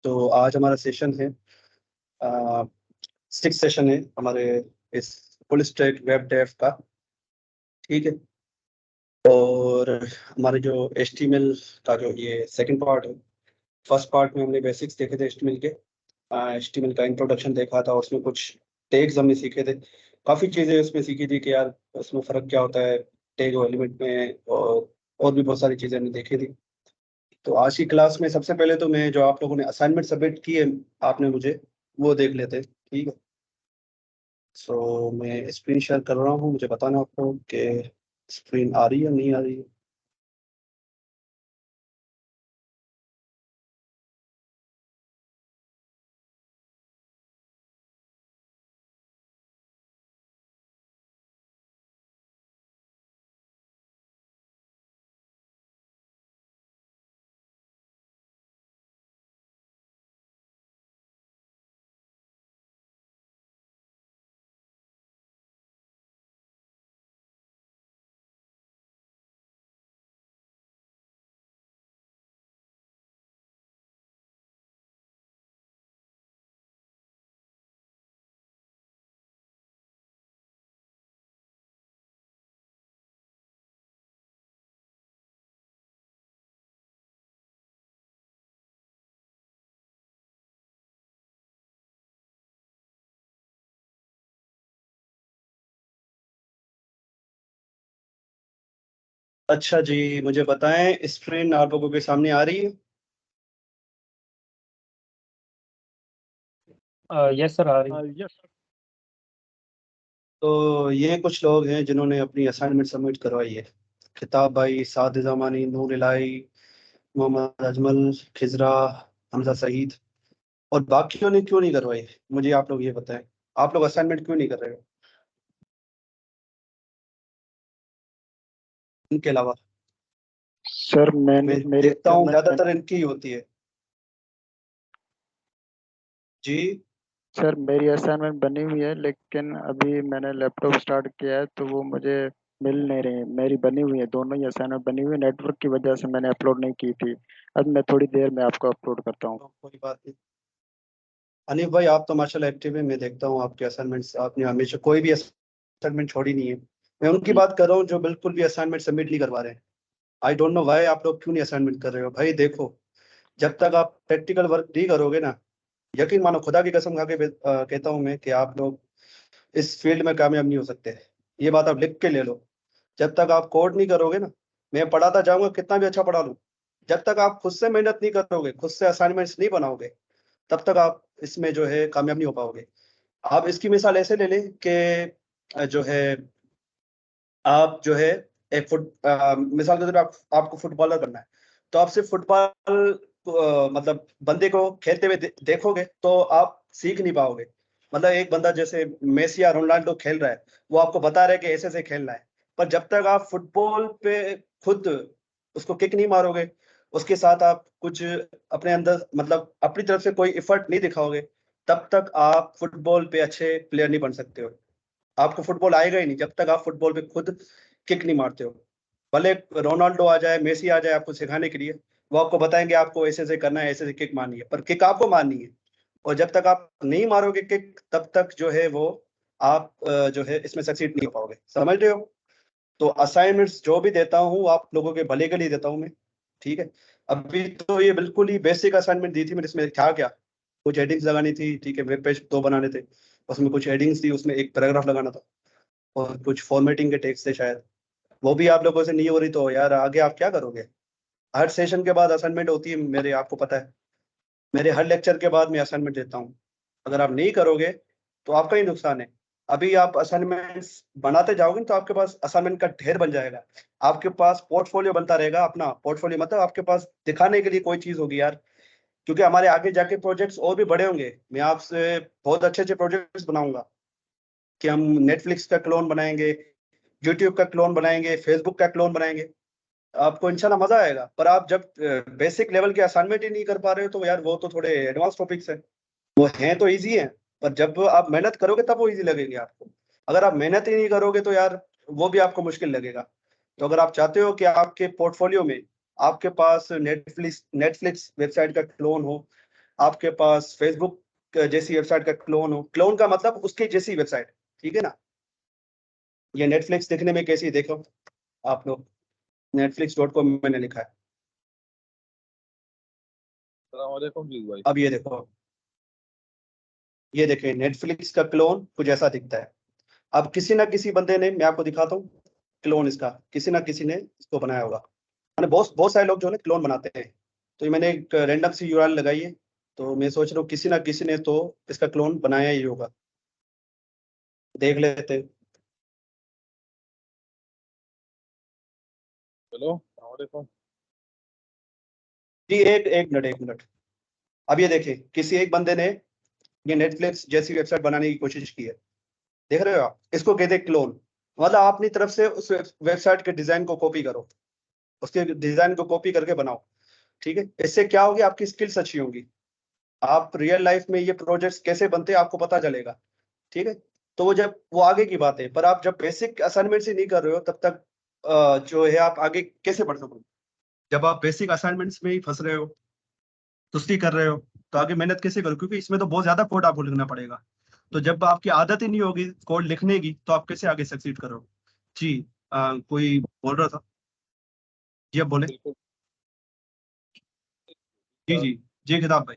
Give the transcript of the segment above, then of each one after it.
तो आज हमारा सेशन है, सिक्स सेशन है हमारे इस फुल स्टैक वेब डेव का। ठीक है। और हमारे जो HTML का जो ये सेकंड पार्ट है, फर्स्ट पार्ट में हमने बेसिक्स देखे थे HTML के। HTML का इंट्रोडक्शन देखा था, उसमें कुछ टैग्स हमने सीखे थे। काफ़ी चीज़ें उसमें सीखी थी कि यार उसमें फ़र्क क्या होता है टैग और एलिमेंट में, और भी बहुत सारी चीज़ें हमने देखी थी। तो आज की क्लास में सबसे पहले तो मैं जो आप लोगों ने असाइनमेंट सबमिट की है आपने मुझे, वो देख लेते हैं। ठीक है। सो मैं स्क्रीन शेयर कर रहा हूँ, मुझे बताना आपको कि स्क्रीन आ रही है नहीं आ रही है। अच्छा जी, मुझे बताएं स्क्रीन आप लोगों के सामने आ रही है? यस सर, आ रही। यस। तो ये कुछ लोग हैं जिन्होंने अपनी असाइनमेंट सबमिट करवाई है। खिताब भाई, साद जमानी, नूर इलाही, मोहम्मद अजमल, खिजरा, हमजा सईद। और बाकियों ने क्यों नहीं करवाई, मुझे आप लोग ये बताएं। आप लोग असाइनमेंट क्यों नहीं कर रहे हो इनके अलावा? सर मैं मेरी देखता हूँ असाइनमेंट ज्यादातर इनकी ही होती है। जी। सर मेरी असाइनमेंट बनी हुई है, लेकिन अभी मैंने लैपटॉप स्टार्ट किया है तो वो मुझे मिल नहीं रही है। मेरी बनी हुई है, दोनों ही असाइनमेंट बनी हुई है, नेटवर्क की वजह से मैंने अपलोड नहीं की थी। अब मैं थोड़ी देर में आपको अपलोड करता हूँ। तो कोई बात नहीं। अनिल भाई, आप तो माशाल्लाह एक्टिव है, मैं देखता हूँ आपके असाइनमेंट्स, आपने हमेशा कोई भी असाइनमेंट छोड़ी नहीं है। मैं उनकी जी। बात कर रहा हूँ जो बिल्कुल भी असाइनमेंट सबमिट नहीं करवा रहे हैं। आई डोंट नो वाई, आप लोग क्यों नहीं असाइनमेंट कर रहे हो भाई? देखो, जब तक आप प्रैक्टिकल वर्क नहीं करोगे ना, यकीन मानो, खुदा की कसम खा के कहता हूँ मैं कि आप लोग इस फील्ड में कामयाब नहीं हो सकते। ये बात आप लिख के ले लो। जब तक आप कोड नहीं करोगे ना, मैं पढ़ाता जाऊंगा कितना भी अच्छा पढ़ा लूँ, जब तक आप खुद से मेहनत नहीं करोगे, खुद से असाइनमेंट्स नहीं बनाओगे, तब तक आप इसमें जो है कामयाब नहीं हो पाओगे। आप इसकी मिसाल ऐसे ले लें कि जो है, आप जो है एक मिसाल के तौर पे आपको फुटबॉलर बनना है। तो आप सिर्फ फुटबॉल मतलब बंदे को खेलते हुए देखोगे तो आप सीख नहीं पाओगे। मतलब एक बंदा जैसे मेसी या रोनाल्डो खेल रहा है, वो आपको बता रहा है कि ऐसे ऐसे खेलना है, पर जब तक आप फुटबॉल पे खुद उसको किक नहीं मारोगे, उसके साथ आप कुछ अपने अंदर मतलब अपनी तरफ से कोई एफर्ट नहीं दिखाओगे, तब तक आप फुटबॉल पे अच्छे प्लेयर नहीं बन सकते हो। आपको फुटबॉल आएगा ही नहीं जब तक आप फुटबॉल पे खुद किक नहीं मारते हो। भले रोनाल्डो आ जाए, मेसी आ जाए आपको सिखाने के लिए, वो आपको बताएंगे आपको ऐसे ऐसे करना है, ऐसे ऐसे किक मारनी है, पर किक आपको मारनी है। और जब तक आप नहीं मारोगे किक, तब तक जो है वो आप जो है इसमें सक्सीड नहीं हो पाओगे। समझ रहे हो? तो असाइनमेंट्स जो भी देता हूँ आप लोगों के भले के लिए देता हूँ मैं। ठीक है। अभी तो ये बिल्कुल ही बेसिक असाइनमेंट दी थी मैंने, इसमें क्या क्या कुछ हेडिंग्स लगानी थी। ठीक है, वेब पेज दो बनाने थे, उसमें कुछ हेडिंग्स थी, उसमें एक पैराग्राफ लगाना था, और कुछ फॉर्मेटिंग के टेक्स्ट थे शायद। वो भी आप लोगों से नहीं हो रही, तो यार आगे आप क्या करोगे? हर सेशन के बाद असाइनमेंट होती है मेरे, आपको पता है। मेरे हर लेक्चर के बाद मैं असाइनमेंट देता हूँ। अगर आप नहीं करोगे तो आपका ही नुकसान है। अभी आप असाइनमेंट्स बनाते जाओगे तो आपके पास असाइनमेंट का ढेर बन जाएगा। आपके पास पोर्टफोलियो बनता रहेगा। अपना पोर्टफोलियो मतलब आपके पास दिखाने के लिए कोई चीज होगी यार, क्योंकि हमारे आगे जाके प्रोजेक्ट्स और भी बड़े होंगे। मैं आपसे बहुत अच्छे अच्छे प्रोजेक्ट्स बनाऊंगा कि हम नेटफ्लिक्स का क्लोन बनाएंगे, यूट्यूब का क्लोन बनाएंगे, फेसबुक का क्लोन बनाएंगे। आपको इंशाल्लाह मजा आएगा। पर आप जब बेसिक लेवल के असाइनमेंट ही नहीं कर पा रहे हो, तो यार वो तो थोड़े एडवांस टॉपिक्स है। वो हैं तो इजी है, पर जब आप मेहनत करोगे तब वो इजी लगेंगे आपको। अगर आप मेहनत ही नहीं करोगे तो यार वो भी आपको मुश्किल लगेगा। तो अगर आप चाहते हो कि आपके पोर्टफोलियो में आपके पास नेटफ्लिक्स नेटफ्लिक्स वेबसाइट का क्लोन हो, आपके पास फेसबुक जैसी वेबसाइट का क्लोन हो, क्लोन का मतलब उसके जैसी वेबसाइट, ठीक है ना। ये नेटफ्लिक्स देखने में कैसी, देखो आप लोग, netflix.com मैंने लिखा है। अस्सलाम वालेकुम जी भाई। अब ये देखो, ये देखें नेटफ्लिक्स का क्लोन कुछ ऐसा दिखता है। अब किसी ना किसी बंदे ने, मैं आपको दिखाता हूँ क्लोन इसका, किसी ना किसी ने इसको बनाया होगा। मैंने बहुत बहुत सारे लोग जो है ना क्लोन बनाते हैं, तो ये मैंने एक रैंडम सी यूआरएल लगाई है, तो मैं सोच रहा हूँ किसी ना किसी ने तो इसका क्लोन बनाया ही होगा, देख लेते हैं। हेलो, अस्सलाम वालेकुम। जी एक मिनट। अब ये देखिए, किसी एक बंदे ने ये नेटफ्लिक्स जैसी वेबसाइट बनाने की कोशिश की है, देख रहे हो आप, इसको कहते हैं क्लोन। मतलब आप अपनी तरफ से उस वेबसाइट के डिजाइन को कॉपी करो, उसके डिजाइन को कॉपी करके बनाओ, ठीक है। इससे क्या होगी, आपकी स्किल्स अच्छी होंगी, आप रियल लाइफ में ये प्रोजेक्ट्स कैसे बनते हैं आपको पता चलेगा, ठीक है। तो वो आगे की बात है, पर आप जब बेसिक असाइनमेंट से नहीं कर रहे हो तब तक जो है आप आगे कैसे बढ़ सकोगे। जब आप बेसिक असाइनमेंट्स में ही फंस रहे हो, सुस्ती कर रहे हो, तो आगे मेहनत कैसे करो, क्योंकि इसमें तो बहुत ज्यादा कोड आपको लिखना पड़ेगा। तो जब आपकी आदत ही नहीं होगी कोड लिखने की, तो आप कैसे आगे सक्सीड करोगे। जी, कोई बोल रहा था, जी आप बोले। बिल्कुल। जी जी, जी खिताब भाई।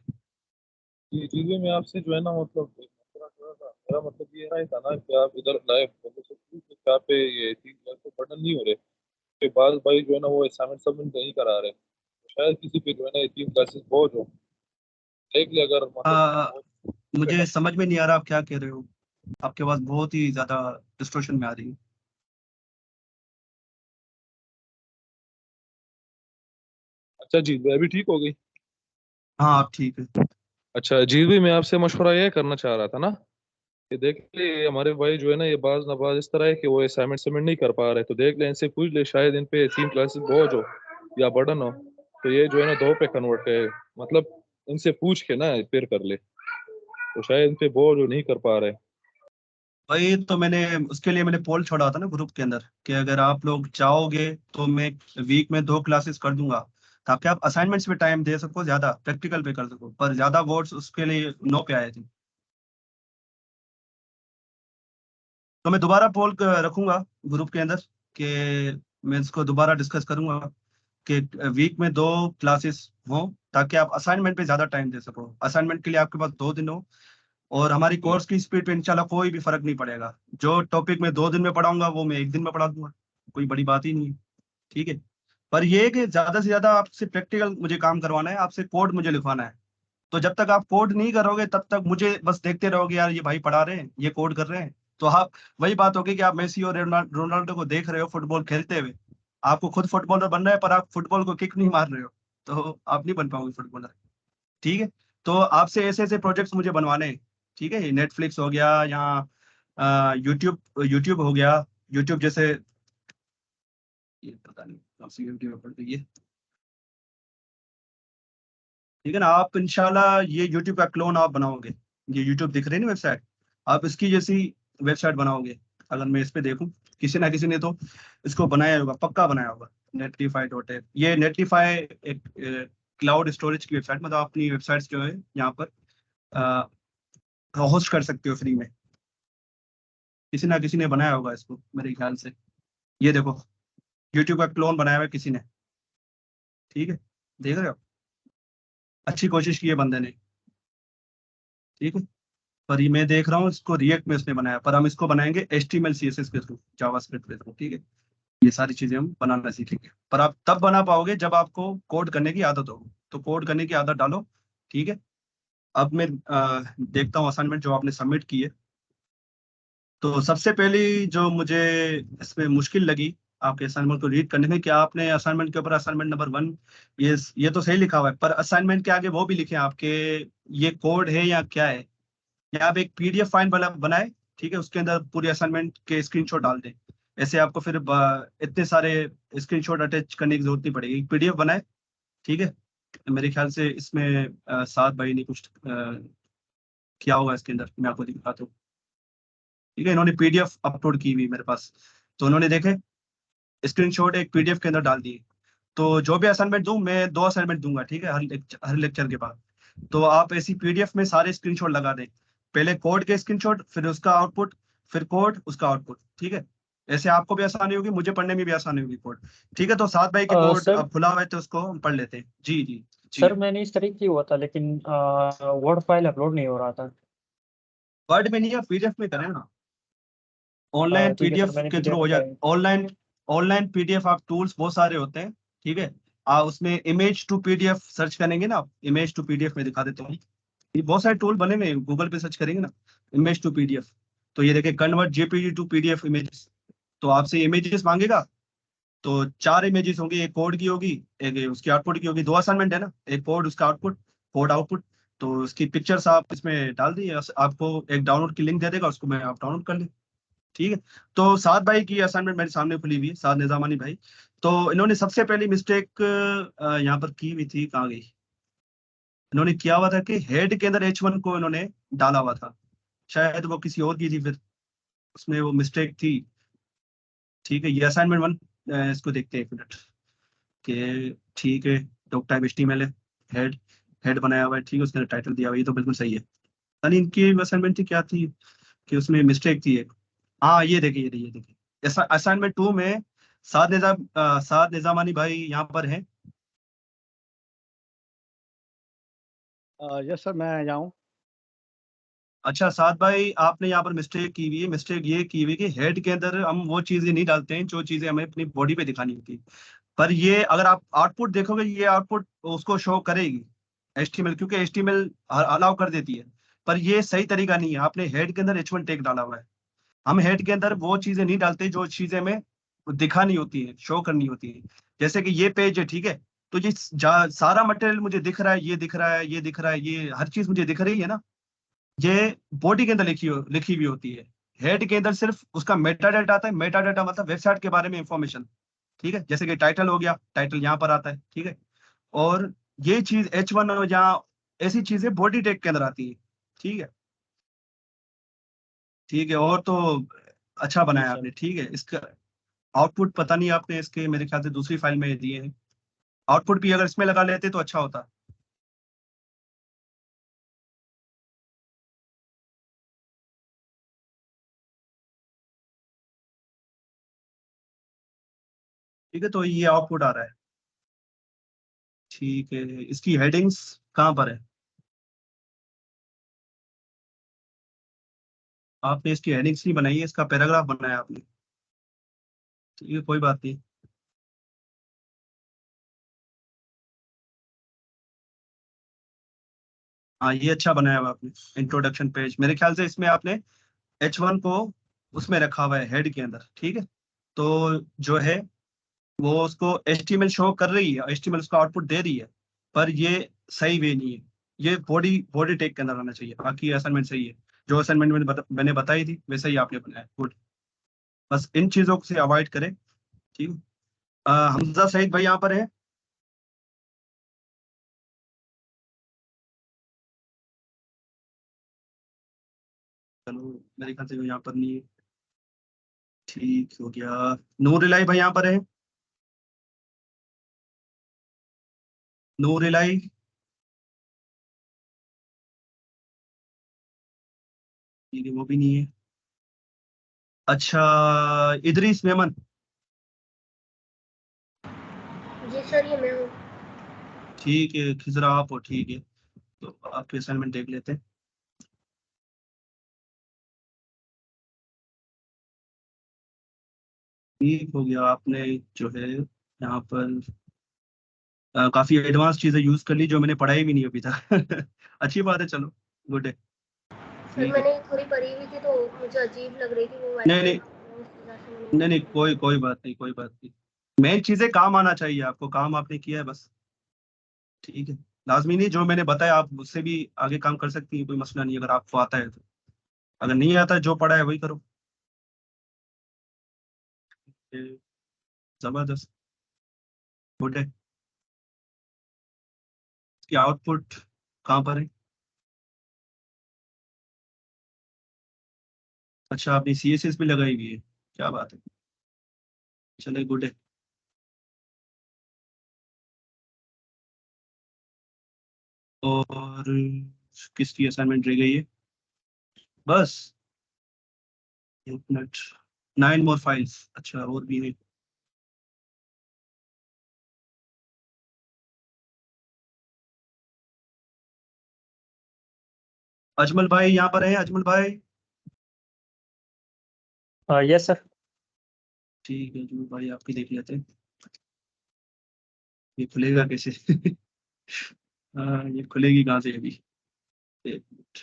ये चीजें मैं आपसे जो है ना, मतलब एक मसला थोड़ा सा, मेरा मतलब ये है था ना कि आप इधर लाइव मतलब सब कुछ यहाँ पे ये 3 क्लास तो पढ़ना नहीं हो रहे के बाद भाई जो है ना वो असाइनमेंट सबमिट नहीं करा रहे, शायद किसी पे जो है ना ये 3 क्लासेस बोझ हो। देख ले अगर मतलब आ, बोझ पे मुझे कम। समझ में नहीं आ रहा आप क्या कह रहे हो, आपकी आवाज बहुत ही ज्यादा डिस्टॉर्शन में आ रही है। अच्छा जी, मैं भी ठीक हो गई। हाँ आप ठीक है। अच्छा जी, भी मैं आपसे मशवरा ये करना चाह रहा था ना कि देख ले ये हमारे भाई जो है ना ये बाज नबाज इस तरह है कि वो असाइनमेंट सबमिट नहीं कर पा रहे, तो देख ले इनसे पूछ ले, शायद इन पे 3 क्लासेस बोझ हो या बर्डन हो, तो ये जो है ना 2 पे कन्वर्ट है। मतलब इनसे पूछ के ना फिर कर ले, तो शायद इन पे बोझ हो, नहीं कर पा रहे। वही तो मैंने, उसके लिए मैंने पोल छोड़ा था ना ग्रुप के अंदर, कि अगर आप लोग चाहोगे तो मैं वीक में 2 क्लासेस कर दूंगा, ताकि आप असाइनमेंट्स पे टाइम दे सको, ज्यादा प्रैक्टिकल पे कर सको। पर ज्यादा वोट्स उसके लिए नो पे आए थे, तो मैं दोबारा पोल रखूंगा ग्रुप के अंदर, कि मैं इसको दोबारा डिस्कस करूंगा कि वीक में 2 क्लासेस हो, ताकि आप असाइनमेंट पे ज्यादा टाइम दे सको। असाइनमेंट के लिए आपके पास 2 दिन हो, और हमारी कोर्स की स्पीड पे इंशाल्लाह कोई भी फर्क नहीं पड़ेगा। जो टॉपिक मैं 2 दिन में पढ़ाऊंगा वो मैं एक दिन में पढ़ा दूंगा, कोई बड़ी बात ही नहीं है, ठीक है। पर ये है कि ज्यादा से ज्यादा आपसे प्रैक्टिकल मुझे काम करवाना है, आपसे कोड मुझे लिखवाना है। तो जब तक आप कोड नहीं करोगे तब तक मुझे बस देखते रहोगे, यार ये भाई पढ़ा रहे हैं, ये कोड कर रहे हैं, तो आप, वही बात होगी कि आप मेसी और रोनाल्डो को देख रहे हो फुटबॉल खेलते हुए, आपको खुद फुटबॉलर बनना है, पर आप फुटबॉल को किक नहीं मार रहे हो, तो आप नहीं बन पाओगे फुटबॉलर, ठीक है। तो आपसे ऐसे ऐसे प्रोजेक्ट्स मुझे बनवाने हैं, ठीक है। नेटफ्लिक्स हो गया, या यूट्यूब यूट्यूब हो गया, यूट्यूब जैसे, ये पता नहीं कौन सी यूट्यूब पड़ गई है, ठीक है ना। आप इंशाल्लाह ये यूट्यूब का क्लोन आप बनाओगे, ये यूट्यूब दिख रही है ना वेबसाइट, आप इसकी जैसी वेबसाइट बनाओगे। अगर मैं इस पे देखूं, किसी ना किसी ने तो इसको बनाया होगा, पक्का बनाया होगा। netlify.app, ये नेटलीफाई एक क्लाउड स्टोरेज की वेबसाइट, मतलब अपनी वेबसाइट्स जो है यहाँ पर होस्ट कर सकते हो फ्री में। किसी ना किसी ने बनाया होगा इसको मेरे ख्याल से। ये देखो, यूट्यूब का क्लोन बनाया हुआ है किसी ने, ठीक है, देख रहे हो, अच्छी कोशिश की है बंदे ने, ठीक है। पर ये मैं देख रहा हूँ इसको रिएक्ट में उसने बनाया, पर हम इसको बनाएंगे HTML CSS के थ्रू, जावास्क्रिप्ट के थ्रू, ठीक है। ये सारी चीजें हम बनाना सीखेंगे, पर आप तब बना पाओगे जब आपको कोड करने की आदत हो, तो कोड करने की आदत डालो, ठीक है। अब मैं देखता हूँ असाइनमेंट जो आपने सबमिट की है। तो सबसे पहली जो मुझे इसमें मुश्किल लगी आपके असाइनमेंट को रीड करने में, कि आपने असाइनमेंट के ऊपर असाइनमेंट नंबर 1, ये तो सही लिखा हुआ है, पर असाइनमेंट के आगे वो भी लिखे हैं आपके, ये कोड है या क्या है। या आप एक PDF फाइल बनाए, ठीक है, उसके अंदर पूरे असाइनमेंट के स्क्रीनशॉट डाल दें। ऐसे आपको फिर इतने सारे स्क्रीनशॉट अटैच करने की जरूरत नहीं पड़ेगी, PDF बनाए, ठीक है। मेरे ख्याल से इसमें 7 भाई ने कुछ किया होगा इसके अंदर, मैं आपको दिखाता हूँ, ठीक है। इन्होंने PDF अपलोड की हुई मेरे पास, तो उन्होंने देखे स्क्रीनशॉट एक PDF के अंदर डाल दिए। तो जो भी असाइनमेंट दूं, मैं 2 असाइनमेंट दूंगा, ठीक है, हर लेक्चर के बाद। तो आप ऐसी पीडीएफ में सारे स्क्रीनशॉट लगा दें, पहले कोड के स्क्रीनशॉट, फिर उसका आउटपुट, फिर कोड, उसका आउटपुट, ठीक है। ऐसे आपको भी आसानी होगी, मुझे पढ़ने में भी आसानी होगी कोड। ठीक है, तो 7 भाई के कोड सर अब खुला हुआ है तो उसको हम पढ़ लेते हैं। जी जी जी। सर मैंने इस तरीके हुआ था, लेकिन वर्ड फाइल अपलोड नहीं हो रहा था। वर्ड में नहीं, आप पीडीएफ में करें ना, ऑनलाइन ठीक है सर, पीडीएफ मैंने के थ्रू पीडीएफ हो में जाए। करा। ऑनलाइन ऑनलाइन पीडीएफ आप टूल्स बहुत सारे होते हैं, ठीक है। उसमें इमेज टू पीडीएफ सर्च करेंगे ना, इमेज टू पीडीएफ में दिखा देता हूँ। ये बहुत सारे टूल बने हुए हैं, गूगल पे सर्च करेंगे ना इमेज टू पीडीएफ, तो ये देखिए convert JPG to PDF images. तो आपसे इमेजेस मांगेगा, तो 4 इमेजेस होंगी, एक कोड की होगी, एक उसकी आउटपुट की होगी। 2 असाइनमेंट है ना, एक कोड उसका आउटपुट, कोड आउटपुट। तो उसकी पिक्चर्स आप इसमें डाल दिए, आपको एक डाउनलोड की लिंक दे देगा, उसको मैं आप डाउनलोड कर लें। ठीक है, तो 7 भाई की असाइनमेंट मेरे सामने खुली हुई है, 7 निजामानी भाई। तो इन्होंने सबसे पहली मिस्टेक यहाँ पर की हुई थी, कहाँ गई, इन्होंने किया हुआ था कि हेड के अंदर H1 को इन्होंने डाला हुआ था, शायद वो किसी और की थी, फिर उसमें वो मिस्टेक थी। ठीक है, ये असाइनमेंट 1, इसको देखते हैं एक मिनट कि ठीक है, डॉक टाइप HTML है, हेड हेड बनाया हुआ है, ठीक है, उसने टाइटल दिया हुआ है, ये तो बिल्कुल सही है। यानी इनकी असाइनमेंट थी क्या थी कि उसमें मिस्टेक थी एक। हाँ, ये देखिए, ये देखिए असाइनमेंट 2 में साद निजामानी भाई यहाँ पर हैं। यस सर, मैं जाऊँ। अच्छा साद भाई, आपने यहाँ पर मिस्टेक की हुई है। मिस्टेक ये की हुई है कि हेड के अंदर हम वो चीजें नहीं डालते हैं जो चीजें हमें अपनी बॉडी पे दिखानी होती है। पर ये अगर आप आउटपुट देखोगे, ये आउटपुट उसको शो करेगी HTML, क्योंकि HTML अलाउ कर देती है। पर ये सही तरीका नहीं है, आपने हेड के अंदर H1 टैग डाला हुआ है। हम हेड के अंदर वो चीजें नहीं डालते जो चीजें हमें दिखानी होती है, शो करनी होती है। जैसे कि ये पेज है, ठीक है, तो ये सारा मटेरियल मुझे दिख रहा है, ये दिख रहा है, ये दिख रहा है, ये हर चीज मुझे दिख रही है ना, ये बॉडी के अंदर लिखी हुई होती है। हेड के अंदर सिर्फ उसका मेटा डाटा आता है। मेटा डाटा मतलब वेबसाइट के बारे में इंफॉर्मेशन, ठीक है, जैसे कि टाइटल हो गया, टाइटल यहाँ पर आता है, ठीक है। और ये चीज H1 और यहाँ ऐसी चीजें बॉडी टैग के अंदर आती है, ठीक है। ठीक है, और तो अच्छा जी बनाया सर। आपने, ठीक है। इसका आउटपुट पता नहीं आपने इसके मेरे ख्याल से दूसरी फाइल में दिए हैं। आउटपुट भी अगर इसमें लगा लेते तो अच्छा होता। ठीक है, तो ये आउटपुट आ रहा है, ठीक है। इसकी हेडिंग्स कहाँ पर है, आपने इसकी हेडिंग्स नहीं बनाई है, इसका पैराग्राफ बनाया आपने, ठीक है, कोई बात नहीं। हाँ, ये अच्छा बनाया हुआ आपने, इंट्रोडक्शन पेज। मेरे ख्याल से इसमें आपने H1 को उसमें रखा हुआ है हेड के अंदर, ठीक है। तो जो है वो उसको HTML शो कर रही है, HTML उसका आउटपुट दे रही है, पर ये सही वे नहीं है। ये बॉडी बॉडी टेक के अंदर आना चाहिए। बाकी असाइनमेंट सही है, जो असाइनमेंट मैंने बताई थी वैसे ही आपने बनाया, गुड। बस इन चीजों से अवॉइड करें, ठीक है। हमजा सईद भाई यहाँ पर है। चलो, मेरे ख्याल से वो यहाँ पर नहीं है, ठीक हो गया। नूर इलाई भाई यहाँ पर है। नूर इलाई, ठीक है, वो भी नहीं है। अच्छा, इदरीस मेमन, जी सर, ये मैं हूँ। ठीक है। खिजरा आप हो, ठीक है, तो आपके असाइनमेंट देख लेते हैं। ठीक हो गया, आपने जो है यहाँ पर काफी एडवांस चीजें यूज कर ली जो मैंने पढ़ाई भी नहीं अभी तक। अच्छी बात है, चलो, गुड है, सर ठीक है। मैंने थोड़ी पढ़ी हुई थी तो मुझे अजीब लग रही थी वो नहीं वेबसाइट, नहीं, उस वजह से नहीं नहीं, मैंने कोई कोई बात नहीं, कोई बात नहीं। मेन चीजें काम आना चाहिए आपको, काम आपने किया है बस, ठीक है। लाजमी नहीं, जो मैंने बताया आप उससे भी आगे काम कर सकती हैं, कोई मसला नहीं, अगर आपको आता है तो। अगर नहीं आता है, जो पढ़ा है वही करो। ये जबरदस्त, गुड है। इसकी आउटपुट कहाँ पर है, अच्छा, आपने CSS भी लगाई हुई है, क्या बात है, चले, गुड है। और किसकी असाइनमेंट रह गई है? बस 1 मिनट। 9 मोर फाइल्स। अच्छा, और भी है। अजमल भाई यहाँ पर है? अजमल भाई? Yes sir. ठीक है अजमल भाई, आपकी देख लेते हैं। ये खुलेगा कैसे? ये खुलेगी कहाँ से अभी? एक मिनट।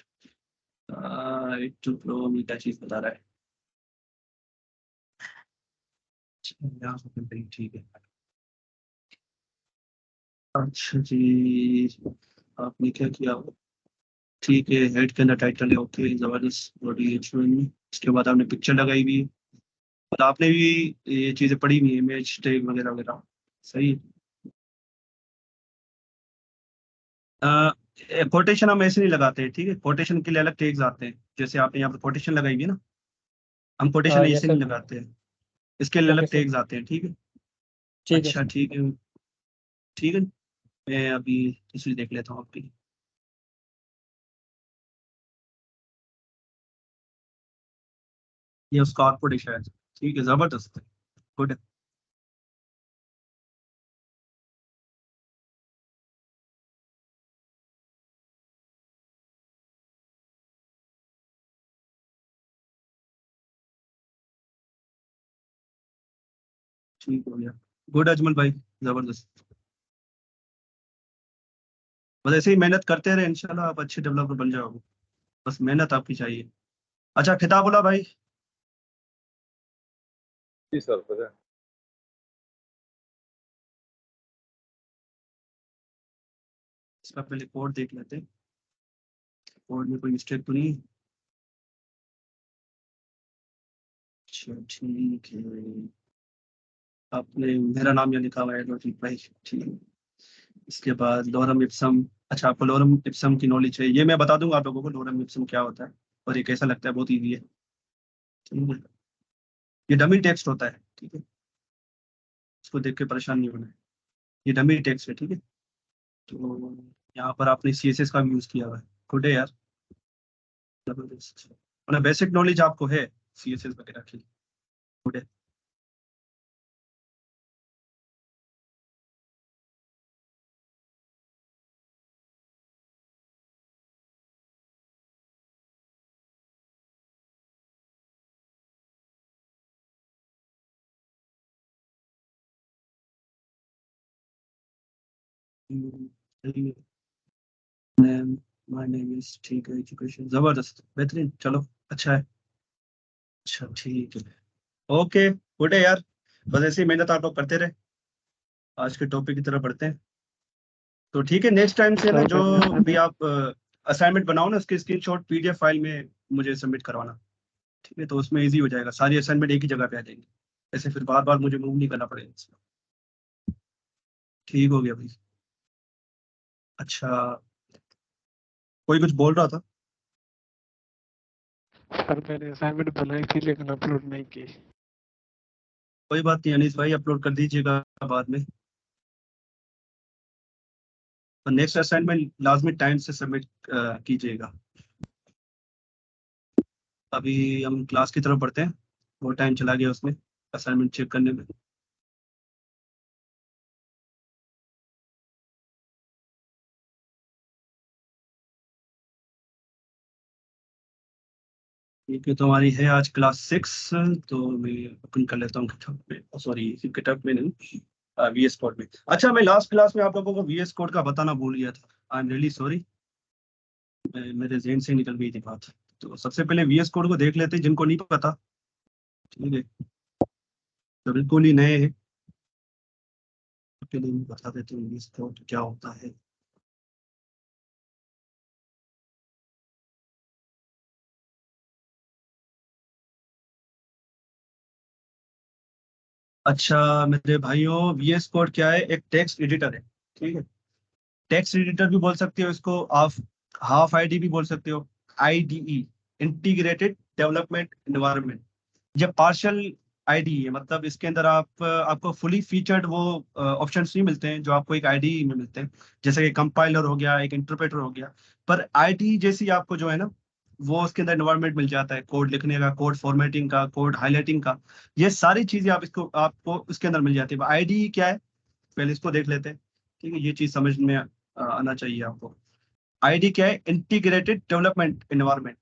एक टू प्रो मीटा चीज बता रहा है। अच्छा, यहाँ से खुल गई, ठीक है। अच्छा जी, आपने क्या किया? ठीक है, हेड के अंदर टाइटल है, ओके, जबरदस्त, बॉडी एचमेंट। इसके बाद आपने पिक्चर लगाई हुई है, और आपने भी ये चीजें पढ़ी हुई है, इमेज टैग वगैरह वगैरह। सही है। कोटेशन हम ऐसे नहीं लगाते हैं, ठीक है? कोटेशन के लिए अलग टैग्स आते हैं, जैसे आपने यहाँ पर कोटेशन लगाई हुई है ना, हम कोटेशन यस ऐसे नहीं सर। लगाते हैं। इसके लिए ओके अलग सर। टैग्स आते हैं, ठीक है? ठीक है अच्छा, सर। ठीक है। ठीक है, मैं अभी दूसरी देख लेता हूँ आपकी। ये उसका आउटपुट है शायद। ठीक है, जबरदस्त है। गुड। ठीक हो गया। गुड अजमल भाई, जबरदस्त। बस ऐसे ही मेहनत करते रहे, इंशाल्लाह आप अच्छे डेवलपर बन जाओगे। बस मेहनत आपकी चाहिए। अच्छा, खिताबुल्ला भाई। जी सर बताएं। इसका पहले कोड देख लेते हैं, कोड में कोई मिस्टेक तो नहीं है? अच्छा, ठीक है। आपने मेरा नाम यहाँ लिखा हुआ है, तो ठीक भाई, ठीक है। इसके बाद लोरम इप्सम। अच्छा, आपको लोरम इप्सम की नॉलेज है? ये मैं बता दूंगा आप लोगों को लोरम इप्सम क्या होता है, और ये कैसा लगता है, बहुत ईजी है। ठीक है, ये डमी टेक्स्ट होता है, ठीक है? इसको देख के परेशान नहीं होना है। ये डमी टेक्स्ट है, ठीक है? तो यहाँ पर आपने CSS का भी यूज किया हुआ है। गुड है यार, जबरदस्त। मतलब बेसिक नॉलेज आपको है CSS वगैरह की। गुड है। सही है। माय नेम इज, ठीक है, एजुकेशन, जबरदस्त, बेहतरीन, चलो, अच्छा है। अच्छा, ठीक है, ओके, गुड है यार। बस ऐसे ही मेहनत आप लोग करते रहे। आज के टॉपिक की तरफ बढ़ते हैं। तो ठीक है, नेक्स्ट टाइम से ना, सर जो मैंने भी आप असाइनमेंट बनाओ ना, उसकी स्क्रीनशॉट PDF फाइल में मुझे सबमिट करवाना। ठीक है, तो उसमें इजी हो जाएगा, सारी असाइनमेंट एक ही जगह पे आ जाएंगी। ऐसे फिर बार बार मुझे मूव नहीं करना पड़ेगा इसमें। ठीक हो गया भाई। अच्छा, कोई कुछ बोल रहा था? सर मैंने असाइनमेंट बनाई थी लेकिन अपलोड नहीं की। कोई बात नहीं अनीस भाई, अपलोड कर दीजिएगा बाद में। तो नेक्स्ट असाइनमेंट लाजमी टाइम से सबमिट कीजिएगा। अभी हम क्लास की तरफ बढ़ते हैं, बहुत टाइम चला गया उसमें असाइनमेंट चेक करने में। ठीक है, तो हमारी है आज क्लास 6। तो मैं ओपन कर लेता हूँ किताब में, सॉरी किताब में नहीं, VS कोड में। अच्छा, मैं लास्ट क्लास में आप लोगों को VS कोड का बताना भूल गया था। आई एम रियली सॉरी, मेरे जहन से निकल गई थी बात। तो सबसे पहले VS कोड को देख लेते हैं, जिनको नहीं पता। ठीक है, तो बिल्कुल ही नए हैं, उसके लिए मैं बता देते हैं VS कोड क्या होता है। अच्छा मेरे भाइयों, VS कोड क्या है? एक टेक्स्ट एडिटर है, ठीक है? टेक्स्ट एडिटर भी बोल सकते हो इसको आप, हाफ ID भी बोल सकते हो, IDE, इंटीग्रेटेड डेवलपमेंट एनवायरनमेंट। जब पार्शियल आईडी है, मतलब इसके अंदर आपको फुली फीचर्ड वो ऑप्शंस नहीं मिलते हैं जो आपको एक आईडी में मिलते हैं, जैसे कि कंपाइलर हो गया, एक इंटरप्रेटर हो गया। पर आईडी जैसी आपको जो है ना, वो उसके अंदर एनवायरनमेंट मिल जाता है, कोड लिखने का, कोड फॉर्मेटिंग का, कोड हाईलाइटिंग का, ये सारी चीजें आपको इसके अंदर मिल जाती है। आईडी क्या है, पहले इसको देख लेते हैं, ठीक है, ये चीज समझ में आना चाहिए आपको। आईडी क्या है, इंटीग्रेटेड डेवलपमेंट एनवायरनमेंट,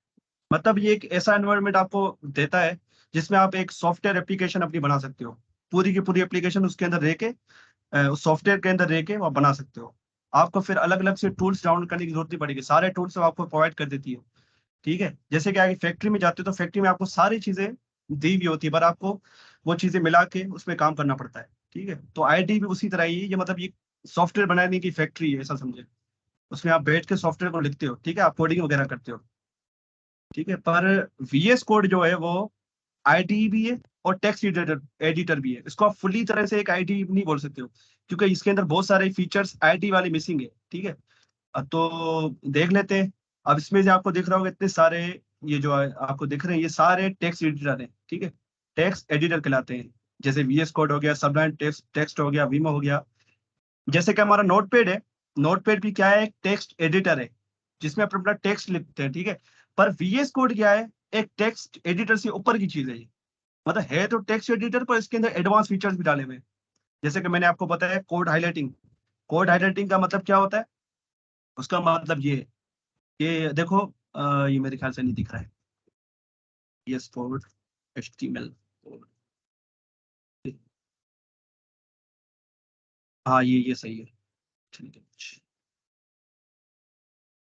मतलब ये एक ऐसा एनवायरनमेंट आपको देता है जिसमें आप एक सॉफ्टवेयर एप्लीकेशन अपनी बना सकते हो, पूरी की पूरी एप्लीकेशन उसके अंदर रह के, उस सॉफ्टवेयर के अंदर रह के वो बना सकते हो। आपको फिर अलग अलग से टूल्स डाउनलोड करने की जरूरत नहीं पड़ेगी, सारे टूल्स आपको प्रोवाइड कर देती है। ठीक है, जैसे कि आगे फैक्ट्री में जाते हो तो फैक्ट्री में आपको सारी चीजें दी हुई होती है, पर आपको वो चीजें मिला के उसमें काम करना पड़ता है। ठीक है, तो आईटी भी उसी तरह ही है, ये मतलब ये सॉफ्टवेयर बनाने की फैक्ट्री है, ऐसा समझे। उसमें आप बैठ के सॉफ्टवेयर को लिखते हो, ठीक है, आप कोडिंग वगैरह करते हो। ठीक है, पर वीएस कोड जो है वो आईडी भी है और टेक्स्ट एडिटर एडिटर भी है। इसको आप फुली तरह से एक आईडी नहीं बोल सकते हो, क्योंकि इसके अंदर बहुत सारे फीचर्स आईडी वाले मिसिंग है। ठीक है, तो देख लेते हैं। अब इसमें जो आपको दिख रहा होगा इतने सारे, ये जो आपको दिख रहे हैं, ये सारे टेक्स्ट एडिटर हैं। ठीक है, टेक्स्ट एडिटर कहलाते हैं, जैसे वीएस कोड हो गया, सबलाइन टेक्स्ट टेक्स्ट हो गया, वीमो हो गया। जैसे कि हमारा नोटपैड है, नोटपैड भी क्या है, एक टेक्स्ट एडिटर है जिसमें आप अपना टेक्स्ट लिखते हैं। ठीक है, पर वीएस कोड क्या है, एक टेक्स्ट एडिटर से ऊपर की चीज है ये, मतलब है तो टेक्स्ट एडिटर, पर इसके अंदर एडवांस फीचर्स भी डाले हुए हैं। जैसे कि मैंने आपको बताया कोड हाईलाइटिंग। कोड हाईलाइटिंग का मतलब क्या होता है, उसका मतलब ये है कि देखो, ये मेरे ख्याल से नहीं दिख रहा है, वीएस कोड एचटीएमएल कोड, हाँ ये सही है। ठीक है,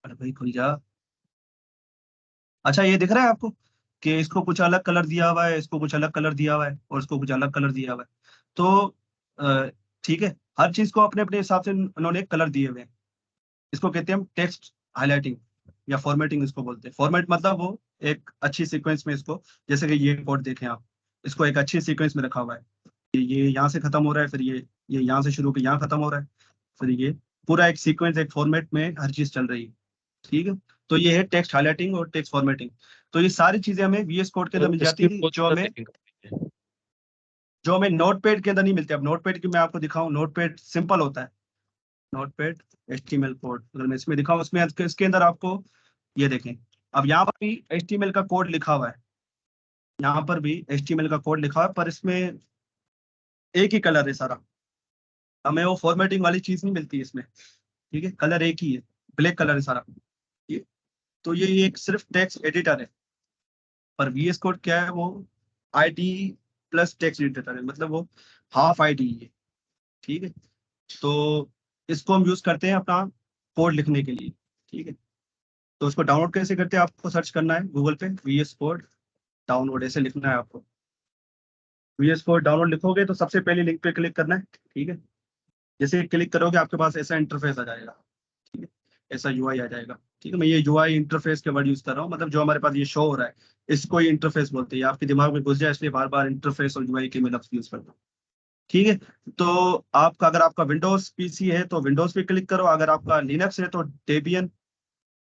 अरे भाई खुल जा। अच्छा, ये दिख रहा है आपको कि इसको कुछ अलग कलर दिया हुआ है, इसको कुछ अलग कलर दिया हुआ है, और इसको कुछ अलग कलर दिया हुआ है। तो ठीक है, हर चीज को अपने अपने हिसाब से उन्होंने कलर दिए हुए हैं। इसको कहते हैं हम टेक्स्ट हाईलाइटिंग या फॉर्मेटिंग, इसको बोलते हैं। फॉर्मेट मतलब वो एक अच्छी सीक्वेंस में इसको, जैसे कि ये कोड देखें आप, इसको एक अच्छी सीक्वेंस में रखा हुआ है, ये यहाँ से खत्म हो रहा है, फिर ये यहाँ से शुरू होकर यहाँ खत्म हो रहा है, फिर ये पूरा एक सीक्वेंस, एक फॉर्मेट में हर चीज चल रही है। ठीक है, तो ये है टेक्स्ट हाईलाइटिंग और टेक्स्ट फॉर्मेटिंग। तो ये सारी चीजें हमें वीएस कोड के अंदर और मिल इसकी जाती थी, बहुत ज्यादा सेटिंग करनी है। जो हमें नोटपैड के अंदर नहीं मिलती। अब नोटपैड की मैं आपको दिखाऊं, नोटपैड सिंपल होता है, नोटपैड एचटीएमएल कोड अगर मैं इसमें दिखाऊं, उसमें इसके अंदर आपको ये देखें, अब यहाँ पर भी एचटीएमएल का कोड लिखा हुआ है, यहाँ पर भी एचटीएमएल का कोड लिखा हुआ है, पर इसमें एक ही कलर है सारा, हमें वो फॉर्मेटिंग वाली चीज नहीं मिलती इसमें। ठीक है, कलर एक ही है, ब्लैक कलर है सारा। ये तो ये एक सिर्फ टेक्स्ट एडिटर है, पर वीएस कोड क्या है, वो आईडी प्लस टेक्स्ट एडिटर है, मतलब वो हाफ आईडी है। ठीक है, तो इसको हम यूज करते हैं अपना कोड लिखने के लिए। ठीक है, तो उसको डाउनलोड कैसे करते हैं, आपको सर्च करना है गूगल पे, वीएस कोड डाउनलोड ऐसे लिखना है आपको। वीएस कोड डाउनलोड लिखोगे तो सबसे पहले लिंक पे क्लिक करना है। ठीक है, जैसे क्लिक करोगे आपके पास ऐसा इंटरफेस आ जाएगा। ठीक है, ऐसा यूआई आ जाएगा। ठीक है, मैं ये यूआई इंटरफेस के वर्ड यूज कर रहा हूँ, मतलब जो हमारे पास ये शो हो रहा है, इसको ही इंटरफेस बोलते हैं। आपके दिमाग में घुस जाए इसलिए बार बार इंटरफेस और यूआई के मैं लफ्ज यूज करता हूँ। ठीक है, तो आपका अगर आपका विंडोज पीसी है तो विंडोज पे क्लिक करो, अगर आपका लिनक्स है तो डेबियन।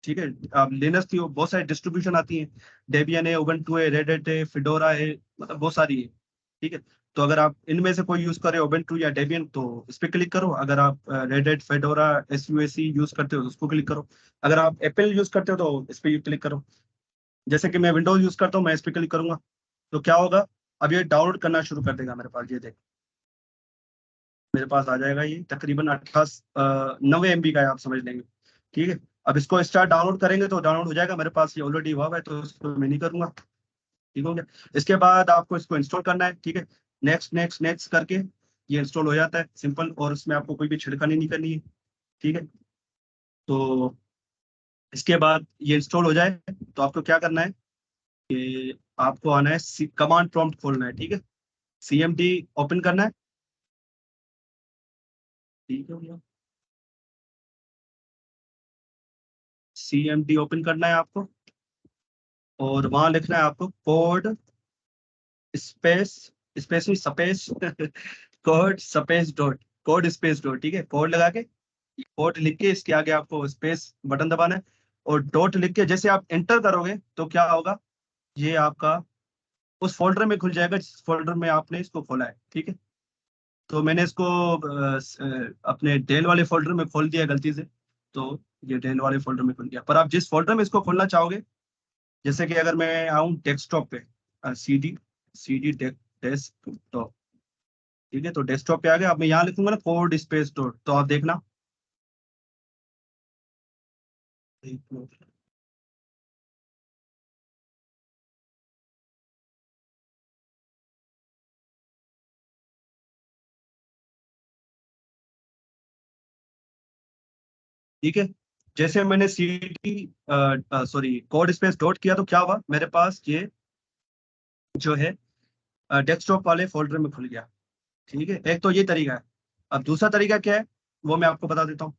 ठीक है, अब लिनक्स की बहुत सारी डिस्ट्रीब्यूशन आती हैं, डेबियन है, उबंटू है, रेड हैट है, फिडोरा है, मतलब बहुत सारी है। ठीक है, तो अगर आप इनमें से कोई यूज करें, उबंटू या डेबियन, तो इस पे क्लिक करो। अगर आप रेड हैट, फेडोरा, एसयूएसी यूज करते हो तो उसको क्लिक करो। अगर आप एप्पल यूज करते हो तो इस पे क्लिक करो। जैसे कि मैं विंडोज यूज करता हूँ, मैं इस पे क्लिक करूंगा, तो क्या होगा, अब ये डाउनलोड करना शुरू कर देगा मेरे पास। ये देख, मेरे पास आ जाएगा, ये तकरीबन 90 MB का है, आप समझ लेंगे। ठीक है, अब इसको स्टार्ट डाउनलोड करेंगे तो डाउनलोड हो जाएगा, मेरे पास ये ऑलरेडी हुआ है, तो इसको मैं नहीं करूंगा। ठीक हो गया, इसके बाद आपको इसको इंस्टॉल करना है। ठीक है, नेक्स्ट नेक्स्ट नेक्स्ट करके ये इंस्टॉल हो जाता है सिंपल, और इसमें आपको कोई भी छिड़कानी नहीं करनी है। ठीक है, तो इसके बाद ये इंस्टॉल हो जाए तो आपको क्या करना है कि आपको आना है, कमांड प्रॉम्प्ट खोलना है। ठीक है, सीएमडी ओपन करना है। ठीक है, सीएमडी ओपन करना है आपको, और वहां लिखना है आपको code space space space code space dot, code space dot. ठीक है, कोड लगा के, कोड लिख के इसके आगे आपको स्पेस बटन दबाना है, और डॉट लिख के जैसे आप एंटर करोगे तो क्या होगा, ये आपका उस फोल्डर में खुल जाएगा जिस फोल्डर में आपने इसको खोला है, ठीक है। तो मैंने इसको अपने डेल वाले फोल्डर में खोल दिया गलती से, तो ये डेल वाले फोल्डर में खुल गया। पर आप जिस फोल्डर में इसको खोलना चाहोगे, जैसे कि अगर मैं आऊँ डेस्कटॉप पे, सी डी डेस्कटॉप, ठीक है। तो डेस्कटॉप पे आ गया। अब मैं यहाँ लिखूंगा ना कोड स्पेस डॉट, तो आप देखना ठीक है। जैसे मैंने कोड स्पेस डॉट किया तो क्या हुआ, मेरे पास ये जो है डेस्कटॉप वाले फोल्डर में खुल गया, ठीक है। एक तो ये तरीका है। अब दूसरा तरीका क्या है वो मैं आपको बता देता हूँ।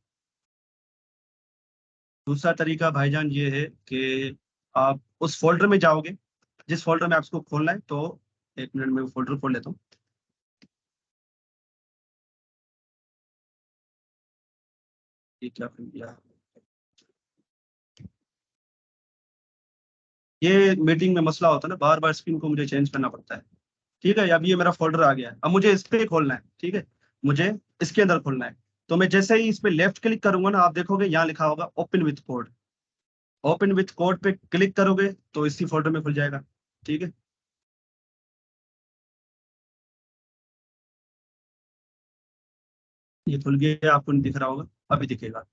दूसरा तरीका भाईजान ये है कि आप उस फोल्डर में जाओगे जिस फोल्डर में आपको खोलना है। तो 1 मिनट में वो फोल्डर खोल लेता हूँ। ये क्या खुल गया, ये मीटिंग में मसला होता है ना, बार बार स्क्रीन को मुझे चेंज करना पड़ता है, ठीक है। अब ये मेरा फोल्डर आ गया है। अब मुझे इस पे खोलना है, ठीक है। मुझे इसके अंदर खोलना है। तो मैं जैसे ही इस पे लेफ्ट क्लिक करूंगा ना, आप देखोगे यहाँ लिखा होगा open with code. Open with code पे क्लिक करोगे तो इसी फोल्डर में खुल जाएगा, ठीक है। ये खुल गया, आपको नहीं दिख रहा होगा, अभी दिखेगा,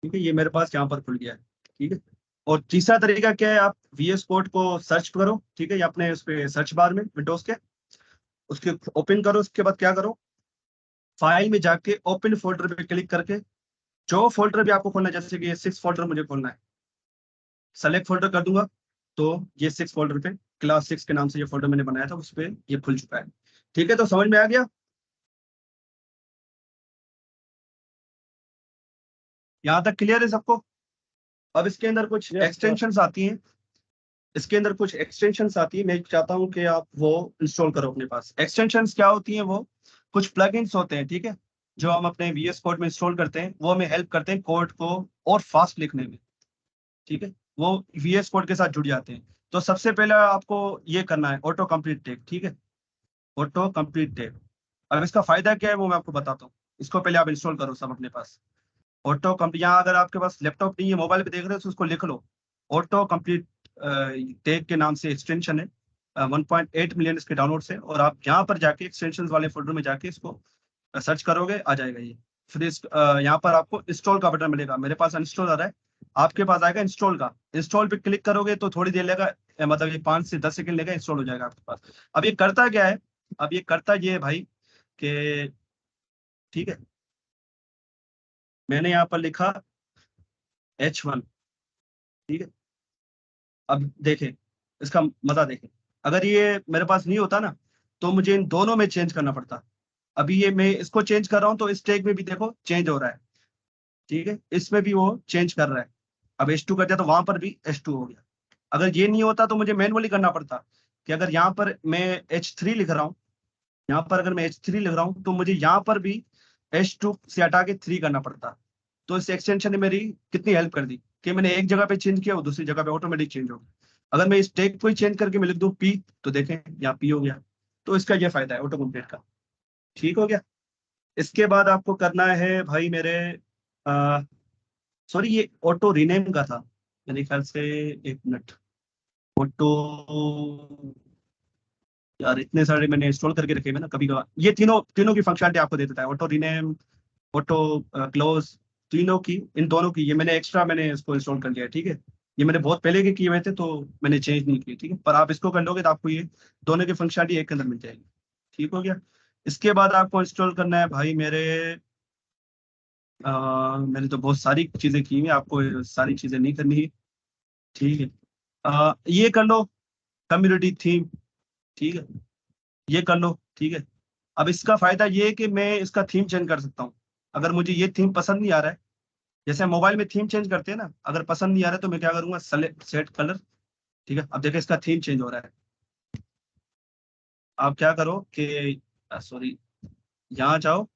ठीक है। ये मेरे पास यहाँ पर खुल गया है, ठीक है। और तीसरा तरीका क्या है, आप VS कोड को सर्च करो, ठीक है। ये अपने उस पे सर्च बार में विंडोज के उसके ओपन करो। उसके बाद क्या करो, फाइल में जाके ओपन फोल्डर पे क्लिक करके जो फोल्डर भी आपको खोलना है, जैसे कि ये 6 फोल्डर मुझे खोलना है, सेलेक्ट फोल्डर कर दूंगा। तो ये 6 फोल्डर पे क्लास 6 के नाम से ये फोल्डर मैंने बनाया था, उस पे ये खुल चुका है, ठीक है। तो समझ में आ गया, यहाँ तक क्लियर है सबको। अब इसके अंदर कुछ Yes, sir. एक्सटेंशंस आती हैं, इसके अंदर कुछ एक्सटेंशंस आती है। मैं चाहता हूँ कि आप वो इंस्टॉल करो अपने पास। एक्सटेंशंस क्या होती हैं, वो कुछ प्लगइन्स होते हैं, ठीक है, जो हम अपने VS कोड में इंस्टॉल करते हैं। वो हमें हेल्प करते हैं कोड को और फास्ट लिखने में, ठीक है। वो VS कोड के साथ जुड़ जाते हैं। तो सबसे पहले आपको ये करना है ऑटो कंप्लीट टैग, ठीक है। ऑटो कंप्लीट टैग, अब इसका फायदा क्या है वो मैं आपको बताता हूँ। इसको पहले आप इंस्टॉल करो सब अपने पास। ऑटो कंप्लीट, यहाँ अगर आपके पास लैपटॉप नहीं है, मोबाइल पे देख रहे हो, तो उसको लिख लो। ऑटो कंप्लीट टैग के नाम से एक्सटेंशन है, 1.8 मिलियन इसके डाउनलोड है। और आप यहाँ पर जाके एक्सटेंशन वाले फोल्डर में जाके इसको सर्च करोगे, आ जाएगा ये। फिर इस यहाँ पर आपको इंस्टॉल का बटन मिलेगा। मेरे पास अनइंस्टॉल आ रहा है, आपके पास आएगा इंस्टॉल का। इंस्टॉल पे क्लिक करोगे तो थोड़ी देर लेगा, मतलब ये 5 से 10 सेकंड लेगा, इंस्टॉल हो जाएगा आपके पास। अब ये करता क्या है, अब ये करता ये है भाई कि, ठीक है, मैंने यहाँ पर लिखा H1, ठीक है। अब देखें, इसका मजा देखें। अगर ये मेरे पास नहीं होता ना, तो मुझे इन दोनों में चेंज करना पड़ता। अभी ये मैं इसको चेंज कर रहा हूँ तो इस टैग में भी देखो चेंज हो रहा है, ठीक है। इसमें भी वो चेंज कर रहा है। अब H2 कर दिया तो वहां पर भी H2 हो गया। अगर ये नहीं होता तो मुझे मैनुअली करना पड़ता कि अगर यहाँ पर मैं H3 लिख रहा हूँ, यहाँ पर अगर मैं H3 लिख रहा हूँ तो मुझे यहाँ पर भी H2 से हटा के 3 करना पड़ता। तो इस एक्सटेंशन ने मेरी कितनी हेल्प कर दी कि मैंने एक जगह पे चेंज किया, वो दूसरी जगह पे ऑटोमेटिक चेंज हो गया। अगर मैं इस टैग को ही चेंज करके मैं लिख दूं P, तो देखें यहाँ P हो गया। तो इसका ये फायदा है ऑटो कंप्लीट का, ठीक हो गया। इसके बाद आपको करना है भाई मेरे, सॉरी ये ऑटो रीनेम का था मेरे ख्याल से, 1 मिनट। ऑटो, यार इतने सारे मैंने इंस्टॉल करके रखे हैं ना, कभी कभार ये तीनों तीनों की फंक्शनलिटी आपको दे देता है। ऑटो रीनेम, ऑटो क्लोज, तीनों की, इन दोनों की, ये मैंने एक्स्ट्रा मैंने इसको इंस्टॉल कर लिया है, ठीक है। ये मैंने बहुत पहले के किए हुए थे तो मैंने चेंज नहीं किए, ठीक है। पर आप इसको कर लोगे तो आपको ये दोनों की फंक्शनलिटी एक के अंदर मिल जाएगी, ठीक हो गया। इसके बाद आपको इंस्टॉल करना है भाई मेरे, मैंने तो बहुत सारी चीजें की हुई, आपको सारी चीजें नहीं करनी है, ठीक है। ये कर लो कम्युनिटी थीम, ठीक है, ये कर लो, ठीक है। अब इसका फायदा ये है कि मैं इसका थीम चेंज कर सकता हूँ। अगर मुझे ये थीम पसंद नहीं आ रहा है, जैसे मोबाइल में थीम चेंज करते हैं ना, अगर पसंद नहीं आ रहा है तो मैं क्या करूंगा, सेट कलर, ठीक है। अब देखिए इसका थीम चेंज हो रहा है। आप क्या करो कि, सॉरी, यहाँ जाओ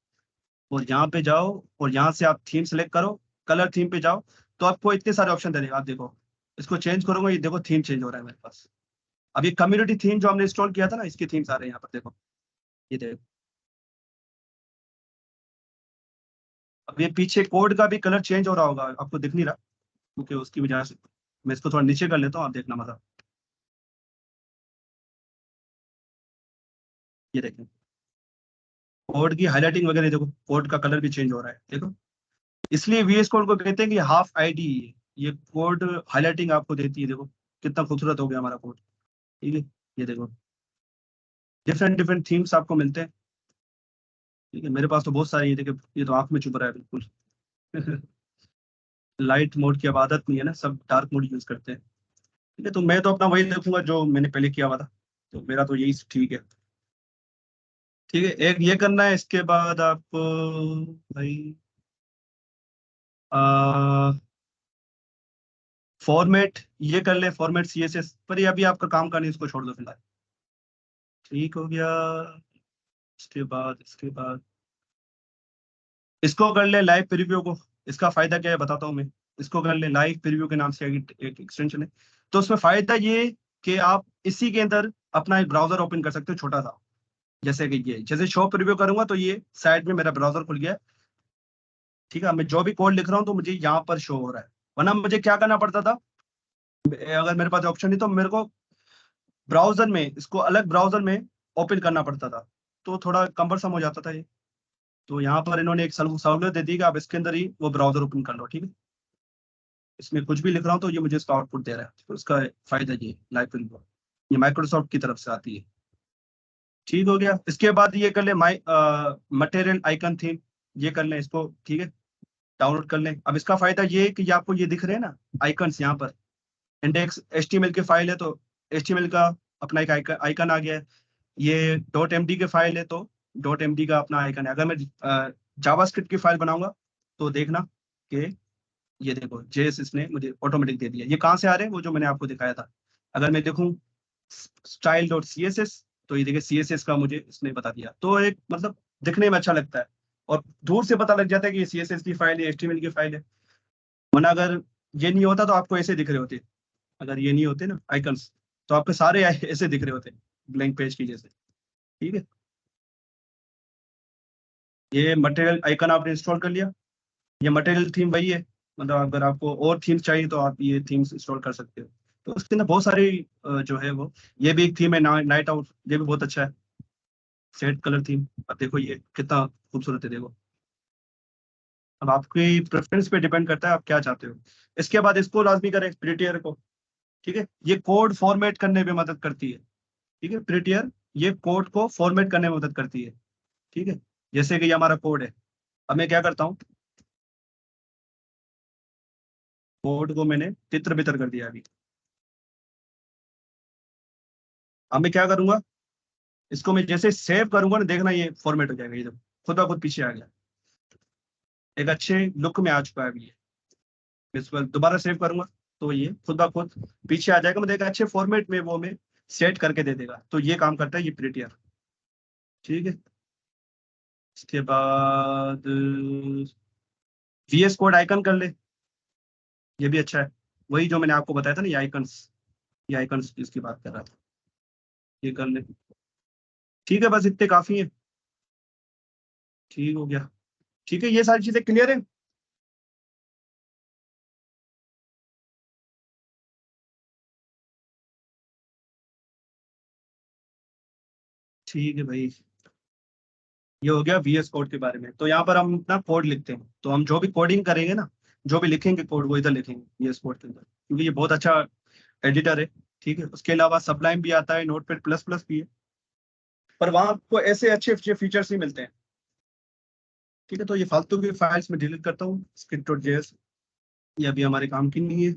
और यहाँ पे जाओ और यहाँ से आप थीम सेलेक्ट करो, कलर थीम पे जाओ, तो आपको इतने सारे ऑप्शन दे देगा। आप देखो इसको चेंज करूंगा, ये देखो थीम चेंज हो रहा है मेरे पास, अब ये कम्युनिटी थीम जो हमने इंस्टॉल किया था ना, इसके थीम्स आ रहे हैं यहाँ पर, देखो ये देखो। अब ये पीछे कोड का भी कलर चेंज हो रहा होगा, आपको दिख नहीं रहा क्योंकि उसकी वजह से मैं इसको थोड़ा नीचे कर लेता हूँ, आप देखना मजा। ये देखें कोड की हाईलाइटिंग वगैरह, देखो कोड का कलर भी चेंज हो रहा है, देखो। इसलिए VS कोड को कहते हैं कि हाफ आईडी, ये कोड हाईलाइटिंग आपको देती है, देखो कितना खूबसूरत हो गया हमारा कोड, ठीक है। ये देखो डिफरेंट डिफरेंट थीम्स आपको मिलते हैं, ठीक है। मेरे पास तो बहुत सारी है, देखो ये तो आंख में चुभ रहा है बिल्कुल। लाइट मोड की अब आदत नहीं है ना, सब डार्क मोड यूज करते हैं, ठीक है। तो मैं तो अपना वही देखूंगा जो मैंने पहले किया हुआ था, तो मेरा तो यही ठीक है, ठीक है। एक ये करना है, इसके बाद आपको भाई फॉर्मेट ये कर ले, फॉर्मेट CSS पर, ये अभी आपका काम का नहीं, इसको छोड़ दो फिलहाल, ठीक हो गया। इसके बाद इसको कर ले लाइव प्रीव्यू को। इसका फायदा क्या है बताता हूँ मैं। इसको कर ले लाइव प्रीव्यू के नाम से एक एक्सटेंशन है, तो उसमें फायदा ये कि आप इसी के अंदर अपना एक ब्राउजर ओपन कर सकते हो छोटा सा, जैसे कि ये, जैसे शो प्रीव्यू करूंगा तो ये साइड में मेरा ब्राउजर खुल गया, ठीक है। मैं जो भी कोड लिख रहा हूँ तो मुझे यहाँ पर शो हो रहा है, वरना मुझे क्या करना पड़ता था, अगर मेरे पास ऑप्शन नहीं तो मेरे को ब्राउजर में, इसको अलग ब्राउजर में ओपन करना पड़ता था, तो थोड़ा कम्बरसम हो जाता था ये। तो यहाँ पर इन्होंने एक सहूलियत दे दी कि आप इसके अंदर ही वो ब्राउजर ओपन कर लो, ठीक है। इसमें कुछ भी लिख रहा हूँ तो ये मुझे इसका आउटपुट दे रहा है, तो इसका फायदा ये लाइव प्रीव्यू, ये माइक्रोसॉफ्ट की तरफ से आती है, ठीक हो गया। इसके बाद ये कर ले मटेरियल आइकन थीम, ये कर लें इसको, ठीक है, डाउनलोड कर लें। अब इसका फायदा ये है कि ये आपको ये दिख रहे हैं ना आइकन्स, यहाँ पर इंडेक्स HTML की फाइल है तो HTML का अपना एक आइकन आ गया है, ये .md के फाइल है तो .md का अपना आइकन है। अगर मैं जावास्क्रिप्ट की फाइल बनाऊंगा तो देखना कि ये देखो JS इसने मुझे ऑटोमेटिक दे दिया। ये कहाँ से आ रहे हैं, वो जो मैंने आपको दिखाया था। अगर मैं देखूं style.css तो ये देखिए CSS का मुझे इसने बता दिया, तो एक मतलब दिखने में अच्छा लगता है और दूर से पता लग जाता है कि ये CSS की फाइल है, HTML की फाइल है। वरना अगर ये नहीं होता तो आपको ऐसे दिख रहे होते, अगर ये नहीं होते ना आइकन्स तो आपके सारे ऐसे दिख रहे होते ब्लैंक पेज की जैसे, ठीक है। ये मटेरियल आइकन आपने इंस्टॉल कर लिया, ये मटेरियल थीम वही है, मतलब अगर आपको और थीम्स चाहिए तो आप ये थीम्स इंस्टॉल कर सकते हो। तो उसके अंदर बहुत सारी जो है वो, ये भी एक थीम है नाइट आउट, ये भी बहुत अच्छा है, सेट कलर थीम। अब देखो ये कितना खूबसूरत है, देखो। अब आपकी प्रेफरेंस पे डिपेंड करता है आप क्या चाहते हो। इसके बाद इसको लाजमी करें प्रिटियर को, ठीक है। ये कोड फॉर्मेट करने में मदद करती है, ठीक है। प्रिटियर ये कोड को फॉर्मेट करने में मदद करती है, ठीक है। जैसे कि ये हमारा कोड है, अब मैं क्या करता हूँ, कोड को मैंने तितर बितर कर दिया अभी। अब मैं क्या करूंगा, इसको मैं जैसे सेव करूंगा ना, देखना ये फॉर्मेट हो जाएगा, ये जब खुद ब खुद पीछे आ गया, एक अच्छे लुक में आ चुका है अभी ये। इसको दोबारा सेव करूंगा तो ये खुद ब खुद पीछे आ जाएगा, मतलब एक अच्छे फॉर्मेट में वो मैं सेट करके दे देगा। तो ये काम करता है ये प्रिटियर, ठीक है। इसके बाद VS कोड आइकन कर ले, ये भी अच्छा है, वही जो मैंने आपको बताया था ना, ये आइकन्स इसकी बात कर रहा था, ये कर ले, ठीक है। बस इतने काफी है, ठीक हो गया, ठीक है। ये सारी चीजें क्लियर है, ठीक है भाई। ये हो गया VS कोड के बारे में। तो यहाँ पर हम अपना कोड लिखते हैं, तो हम जो भी कोडिंग करेंगे ना, जो भी लिखेंगे कोड वो इधर लिखेंगे VS कोड के अंदर, क्योंकि ये बहुत अच्छा एडिटर है, ठीक है। उसके अलावा सबलाइम भी आता है, नोटपैड++ भी है, पर वहाँ आपको ऐसे अच्छे अच्छे फीचर्स नहीं मिलते हैं, ठीक है। तो ये फालतू की फाइल्स में डिलीट करता हूँ, script.js ये अभी हमारे काम की नहीं है,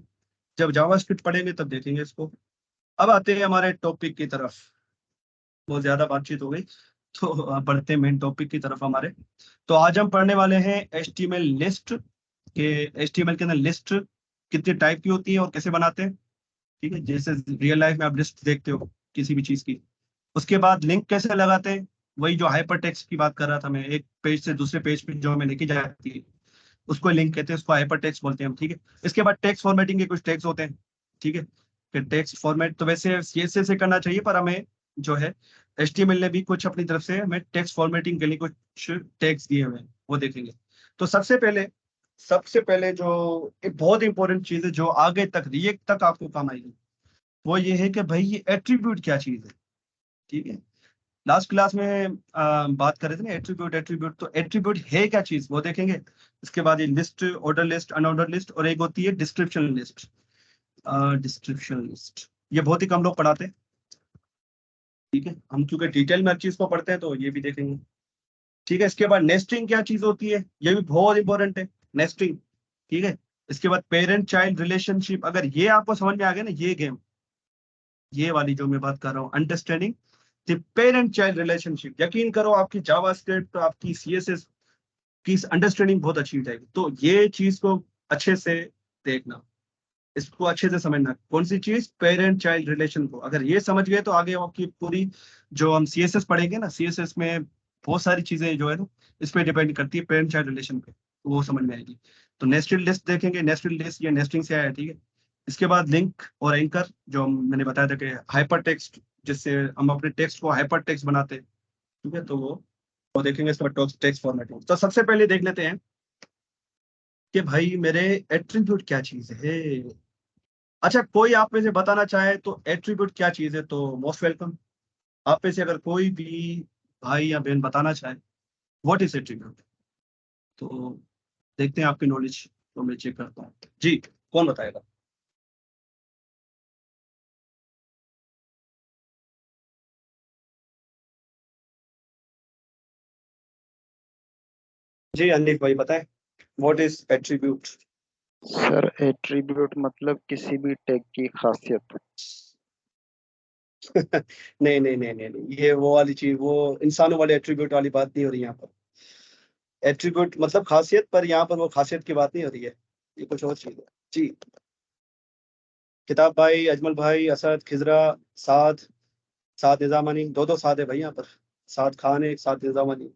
जब जावास्क्रिप्ट पढ़ेंगे तब देखेंगे इसको। अब आते हैं हमारे टॉपिक की तरफ, बहुत ज्यादा बातचीत हो गई, तो अब बढ़ते हैं मेन टॉपिक की तरफ हमारे। तो आज हम पढ़ने वाले हैं HTML लिस्ट के, HTML के अंदर लिस्ट कितने टाइप की होती है और कैसे बनाते हैं, ठीक है। जैसे रियल लाइफ में आप लिस्ट देखते हो किसी भी चीज की। उसके बाद लिंक कैसे लगाते हैं, वही जो हाइपर टेक्स्ट की बात कर रहा था मैं, एक पेज से दूसरे पेज पे जो हमें लेके जाती है उसको लिंक कहते हैं, उसको हाइपर टेक्स्ट बोलते हैं हम, ठीक है। इसके बाद टेक्स्ट फॉर्मेटिंग के कुछ टैग्स होते हैं, ठीक है। कि टेक्स्ट फॉर्मेट तो वैसे CSS से करना चाहिए, पर हमें जो है HTML ने भी कुछ अपनी तरफ से हमें टेक्स्ट फॉर्मेटिंग के लिए कुछ टैग्स दिए हुए हैं, वो देखेंगे। तो सबसे पहले जो एक बहुत इंपॉर्टेंट चीज है जो आगे तक रिएक्ट तक आपको काम आएगी, वो ये है कि भाई ये एट्रीब्यूट क्या चीज है। ठीक है, लास्ट क्लास में बात कर रहे थे ना एट्रीब्यूट, तो एट्रीब्यूट है क्या चीज वो देखेंगे। इसके बाद ये list, order list, unordered list, और एक होती है डिस्क्रिप्शन लिस्ट। ये बहुत ही कम लोग पढ़ाते हैं। ठीक है, हम क्योंकि डिटेल में हर चीज को पढ़ते हैं तो ये भी देखेंगे। ठीक है, इसके बाद नेस्टिंग क्या चीज होती है, ये भी बहुत इंपॉर्टेंट है, नेस्टिंग। ठीक है, इसके बाद पेरेंट चाइल्ड रिलेशनशिप, अगर ये आपको समझ में आ गया ना, ये गेम, ये वाली जो मैं बात कर रहा हूँ, understanding the parent child relationship, यकीन करो आपकी जावास्क्रिप्ट, आपकी CSS की अंडरस्टैंडिंग बहुत अच्छी हो जाएगी। तो ये चीज को अच्छे से देखना, इसको अच्छे से समझना। कौन सी चीज? पेरेंट चाइल्ड रिलेशन को अगर ये समझ गए तो आगे आपकी पूरी जो हम CSS पढ़ेंगे ना, CSS में बहुत सारी चीजें जो है ना इस पे डिपेंड करती है, पेरेंट चाइल्ड रिलेशन पे, तो वो समझ में आएगी। तो नेस्टेड लिस्ट देखेंगे, नेस्टेड लिस्ट ये नेस्टिंग से आया है। ठीक है, इसके बाद लिंक और एंकर, जो मैंने बताया था कि हाइपर टेक्स्ट, जिससे हम अपने टेक्स्ट को हाइपर टेक्स्ट बनाते हैं। ठीक है, तो वो देखेंगे। इसके बाद टेक्स्ट फॉर्मेटिंग। तो सबसे पहले देख लेते हैं कि भाई मेरे एट्रीब्यूट क्या चीज है। अच्छा, कोई आप में से बताना चाहे तो एट्रीब्यूट क्या चीज है तो मोस्ट वेलकम। आप में से अगर कोई भी भाई या बहन बताना चाहे व्हाट इज एट्रीब्यूट, तो देखते हैं आपकी नॉलेज, तो मैं चेक करता हूँ। जी, कौन बताएगा? जी अनिल भाई बताएं, what is attribute? Sir attribute मतलब किसी भी टैग की खासियत। नहीं नहीं नहीं नहीं नहीं, ये वो वाली चीज, वो इंसानों वाले एट्रीब्यूट वाली बात नहीं हो रही यहाँ पर। एट्रीब्यूट मतलब खासियत, पर यहाँ पर वो खासियत की बात नहीं हो रही है, ये कुछ और चीज है। जी, किताब भाई, अजमल भाई, असद, खिजरा, साद, साद निजामानी, दो साद है भाई यहाँ पर। साद खान है, एक साद निजामानी।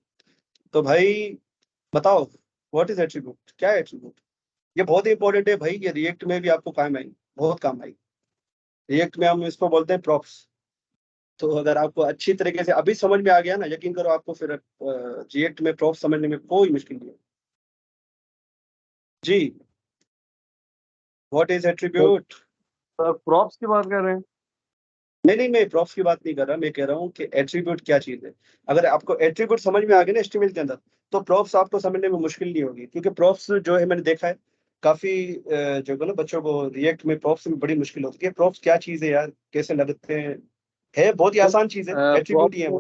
तो भाई बताओ, व्हाट इज एट्रीब्यूट, क्या है एट्रीब्यूट? ये बहुत ही इंपॉर्टेंट है भाई, ये रिएक्ट में भी आपको काम आएगी, बहुत काम आएगी। रिएक्ट में हम इसको बोलते हैं प्रॉप्स। तो अगर आपको अच्छी तरीके से अभी समझ में आ गया ना, यकीन करो आपको फिर रिएक्ट में प्रॉप्स समझने में कोई मुश्किल नहीं है। जी, व्हाट इज एट्रीब्यूट? प्रॉप्स की बात कर रहे हैं। नहीं, मैं प्रॉप्स की बात नहीं कर रहा, मैं कह रहा हूँ कि एट्रीब्यूट क्या चीज है। अगर आपको एट्रीब्यूट समझ में आ गया ना HTML के अंदर, तो प्रॉप्स आपको समझने में मुश्किल नहीं होगी, क्योंकि प्रॉप्स जो है मैंने देखा है काफी जो है ना बच्चों को रिएक्ट में प्रॉप्स में बड़ी मुश्किल होती है। प्रॉप्स क्या चीज है यार, कैसे लगते हैं? है बहुत ही आसान चीज है, एट्रीब्यूट ही है वो।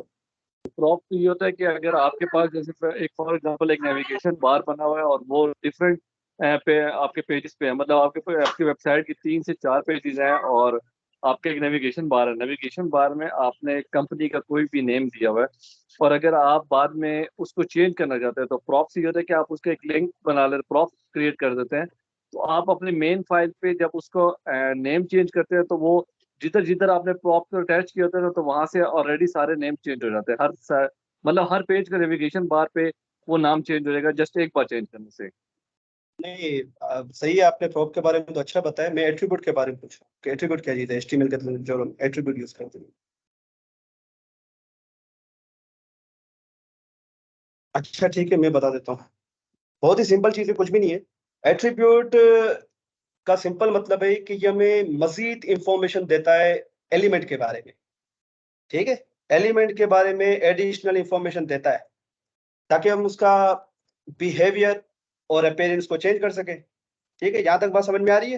प्रॉप्स ये होता है कि अगर आपके पास जैसे एक फॉर एग्जांपल एक नेविगेशन बार बना हुआ है और वो डिफरेंट पे आपके पेजेस पे है, मतलब आपकी वेबसाइट की 3 से 4 पेजेस हैं और आपके एक नेविगेशन बार है। नेविगेशन बार में आपने कंपनी का कोई भी नेम दिया हुआ है और अगर आप बाद में उसको चेंज करना चाहते हैं तो प्रॉप्स ये होता है कि आप उसका एक लिंक बना लेते, प्रॉप्स क्रिएट कर देते हैं। तो आप अपने मेन फाइल पे जब उसको नेम चेंज करते हैं तो वो जिधर जिधर आपने प्रॉप को अटैच किया होता है तो वहां से ऑलरेडी सारे नेम चेंज हो जाते हैं। मतलब हर पेज का नेविगेशन बार पे वो नाम चेंज हो जाएगा जस्ट एक बार चेंज करने से। नहीं सही है, आपने प्रॉप के बारे में तो अच्छा बताया। मैं एट्रीब्यूट के बारे में पूछा कि एट्रीब्यूट क्या चीज है, HTML के अंदर जो एट्रीब्यूट यूज करते हैं। अच्छा ठीक है, मैं बता देता हूँ। बहुत ही सिंपल चीज है, कुछ भी नहीं है। एट्रीब्यूट का सिंपल मतलब है कि ये हमें मजीद इंफॉर्मेशन देता है एलिमेंट के बारे में। ठीक है, एलिमेंट के बारे में एडिशनल इंफॉर्मेशन देता है ताकि हम उसका बिहेवियर और अपीयरेंस को चेंज कर सके। ठीक है, यहाँ तक बात समझ में आ रही है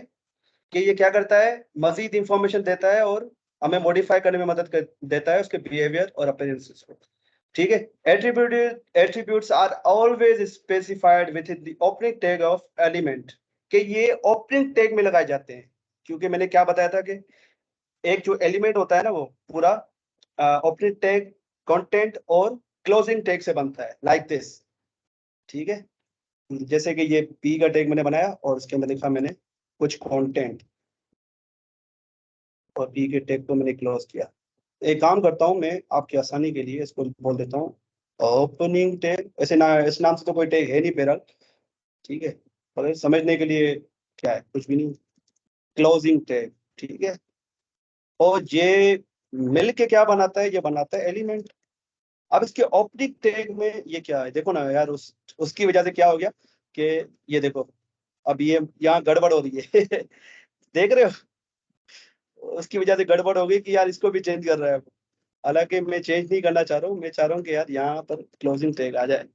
कि ये क्या करता है, मजीद इंफॉर्मेशन देता है और हमें मॉडिफाई करने में मदद देता है उसके बिहेवियर और अपीयरेंसेस को। ठीक है, attributes are always specified with the opening tag of element, कि ये ओपनिंग टैग में लगाए जाते हैं। क्योंकि मैंने क्या बताया था कि एक जो एलिमेंट होता है ना वो पूरा ओपनिंग टैग, कंटेंट और क्लोजिंग टैग से बनता है, लाइक दिस। ठीक है, जैसे कि ये पी का टैग मैंने बनाया और उसके अंदर लिखा मैंने कुछ कंटेंट और पी के टैग को मैंने क्लोज किया। एक काम करता हूँ मैं आपकी आसानी के लिए इसको बोल देता हूँ ओपनिंग टैग। ऐसे ना, इस नाम से तो कोई टैग है नहीं पैरल। ठीक है, पर समझने के लिए क्या है, कुछ भी नहीं, क्लोजिंग टैग। ठीक है, और ये मिल के क्या बनाता है, ये बनाता है एलिमेंट। अब इसके ऑप्टिक टैग में ये क्या है, देखो ना यार, उसकी वजह से क्या हो गया कि ये देखो, अब ये यहाँ गड़बड़ हो रही है देख रहे हो, उसकी वजह से गड़बड़ हो गई कि यार इसको भी चेंज कर रहा है। हालांकि मैं चेंज नहीं करना चाह रहा हूँ, मैं चाह रहा हूँ कि यार यहाँ पर क्लोजिंग टैग आ जाए,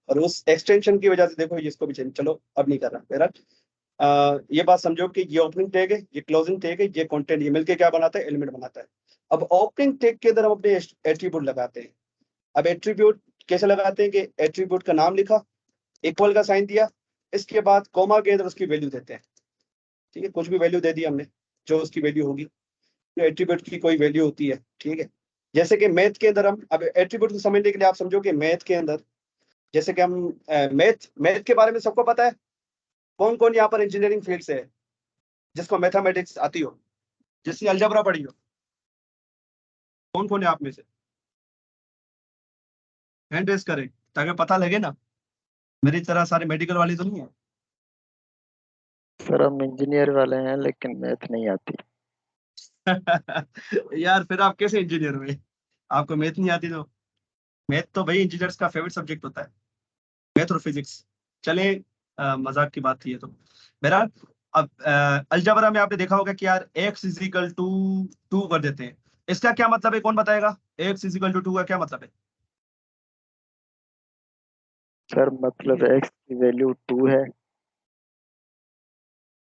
और उस एक्सटेंशन की वजह से देखो इसको भी चेंज, चलो अब नहीं कर रहा मेरा। ये बात समझो कि ये ओपनिंग टैग है, ये क्लोजिंग टैग है, ये कंटेंट, ये मिलके क्या बनाता है, एलिमेंट बनाता है। अब ओपनिंग टैग के अंदर हम अपने एट्रीब्यूट लगाते हैं। अब एट्रीब्यूट कैसे लगाते हैं कि एट्रीब्यूट का नाम लिखा, इक्वल का साइन दिया, इसके बाद कोमा के अंदर उसकी वैल्यू देते हैं। ठीक है, कुछ भी वैल्यू दे दी हमने, जो उसकी वैल्यू होगी, तो एट्रीब्यूट की कोई वैल्यू होती है। ठीक है, जैसे कि मैथ के अंदर हम, अब एट्रीब्यूट को समझने के लिए आप समझो कि मैथ के अंदर, जैसे कि हम मैथ के बारे में सबको पता है, कौन कौन यहाँ पर इंजीनियरिंग फील्ड से है जिसको मैथमेटिक्स आती हो, जिसने अलजेब्रा पढ़ी हो, कौन कौन है आप में से, हैंड रेस करें ताकि पता लगे ना, मेरी तरह सारे मेडिकल वाले तो नहीं है। सर हम इंजीनियर वाले हैं लेकिन मैथ नहीं आती। यार फिर आप कैसे इंजीनियर हुए, आपको मैथ नहीं आती? तो मैथ तो भाई इंजीनियर्स का फेवरेट सब्जेक्ट होता है, मैथ और फिजिक्स। चले, मजाक की बात थी ये तो। बहरहाल, अब अलजबरा में आपने देखा होगा कि यार x इज इक्वल टू 2 कर देते हैं। इसका क्या मतलब है, कौन बताएगा? x इज इक्वल टू 2 का क्या मतलब है? सर मतलब x की वैल्यू 2 है।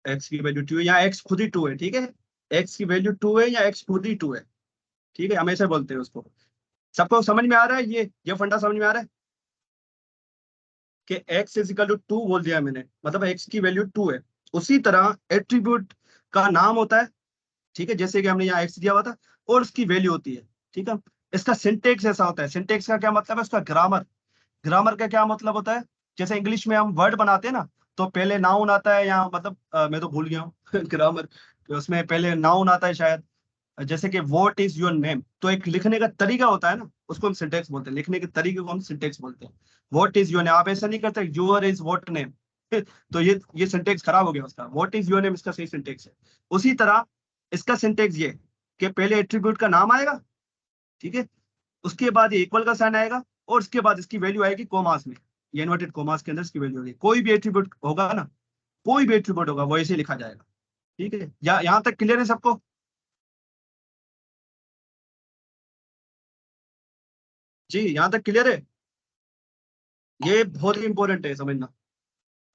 x की वैल्यू 2 है, या x खुद ही 2 है? ठीक है, x की वैल्यू 2 है या x खुद ही 2 है। ठीक है, हमेशा बोलते हैं उसको। सबको समझ में आ रहा है ये फंडा समझ में आ रहा है कि x इज इक्वल टू 2 बोल दिया मैंने, मतलब x की वैल्यू 2 है। उसी तरह एट्रीब्यूट का नाम होता है, ठीक है, जैसे कि हमने यहाँ x दिया हुआ था, और उसकी वैल्यू होती है। ठीक है, इसका सिंटेक्स ऐसा होता है। सिंटेक्स का क्या मतलब है, उसका ग्रामर। ग्रामर का क्या मतलब होता है, जैसे इंग्लिश में हम वर्ड बनाते हैं ना, तो पहले नाउन आता है, या मतलब मैं तो भूल गया हूँ ग्रामर, उसमें पहले नाउन आता है शायद। जैसे कि व्हाट इज योर नेम, तो एक लिखने का तरीका होता है ना, उसको हम सिंटेक्स बोलते हैं। लिखने के तरीके को हम सिंटेक्स बोलते हैं। व्हाट इज योर नेम, आप ऐसा नहीं करते योर इज व्हाट नेम तो ये सिंटेक्स खराब हो गया उसका। व्हाट इज योर नेम इसका सही सिंटेक्स है। उसी तरह इसका सिंटेक्स ये कि पहले एट्रीब्यूट का नाम आएगा, ठीक है, उसके बाद ये इक्वल का साइन आएगा, और उसके बाद इसकी वैल्यू आएगी कोमास में, ये इन्वर्टेड कोमास के अंदर इसकी वैल्यू होगी। कोई भी एट्रीब्यूट होगा ना, कोई भी एट्रीब्यूट होगा वो ऐसे लिखा जाएगा। ठीक है, या यहाँ तक क्लियर है सबको? जी, यहाँ तक क्लियर है? ये बहुत ही इंपॉर्टेंट है समझना।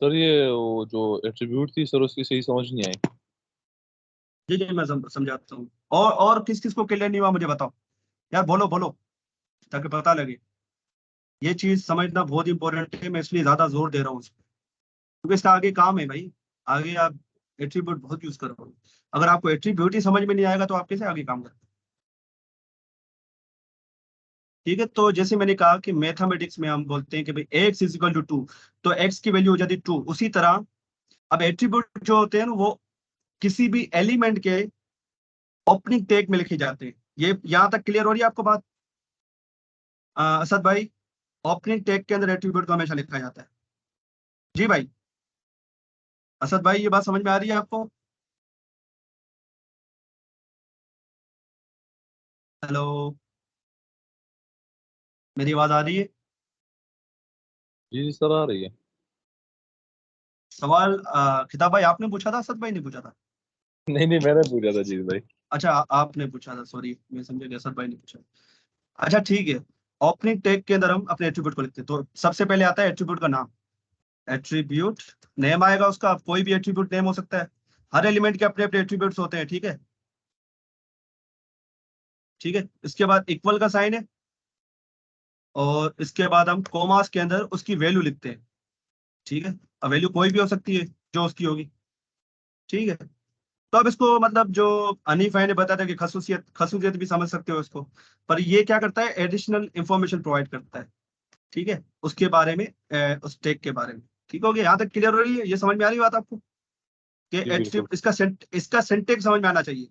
सर ये वो जो एट्रीब्यूट थी सर उसकी सही समझ नहीं आई। जी जी, मैं समझाता हूँ। और किस किस को क्लियर नहीं हुआ मुझे बताओ यार, बोलो बोलो ताकि पता लगे। ये चीज समझना बहुत इंपॉर्टेंट है, मैं इसलिए ज्यादा जोर दे रहा हूँ इसको, क्योंकि इसका आगे काम है भाई। आगे आप एट्रीब्यूट बहुत यूज करोगे। अगर आपको एट्रीब्यूट ही समझ में नहीं आएगा तो आप कैसे आगे काम करेंगे? ठीक है, तो जैसे मैंने कहा कि मैथमेटिक्स में हम बोलते हैं कि भाई x इज इक्वल टू 2, तो x की वैल्यू हो जाती है 2। उसी तरह अब एट्रीब्यूट जो होते हैं ना, वो किसी भी एलिमेंट के ओपनिंग टैग में लिखे जाते हैं। ये यहाँ तक क्लियर हो रही है आपको बात? असद भाई, ओपनिंग टैग के अंदर एट्रीब्यूट को हमेशा लिखा जाता है। जी भाई, असद भाई ये बात समझ में आ रही है आपको? हेलो, मेरी आवाज आ रही है? जी जी सर आ रही है। सवाल खिताब भाई आपने पूछा था, असद भाई ने पूछा था? नहीं नहीं मैंने पूछा था जी भाई। अच्छा, आपने पूछा था, सॉरी मैं समझ गया असद भाई ने पूछा। अच्छा ठीक है, ओपनिंग टैग के अंदर हम अपने एट्रीब्यूट को लिखते हैं। तो सबसे पहले आता है एट्रीब्यूट का नाम। एट्रीब्यूट नेम आएगा उसका, कोई भी एट्रीब्यूट नेम हो सकता है। हर एलिमेंट के अपने अपने एट्रीब्यूट्स होते हैं। ठीक है, ठीक है, इसके बाद इक्वल का साइन है, और इसके बाद हम कोमास के अंदर उसकी वैल्यू लिखते हैं। ठीक है, अब वैल्यू कोई भी हो सकती है जो उसकी होगी। ठीक है, तो अब इसको मतलब जो हनीफ भाई ने बताया था कि खसूसियत, खसूसियत भी समझ सकते हो इसको, पर ये क्या करता है, एडिशनल इंफॉर्मेशन प्रोवाइड करता है। ठीक है, उसके बारे में, उस टेक के बारे में। ठीक हो गया, यहाँ तक क्लियर हो रही है? ये समझ में आ रही है बात आपको कि जी बिल्कुल। इसका सिंटेक्स समझ में आना चाहिए।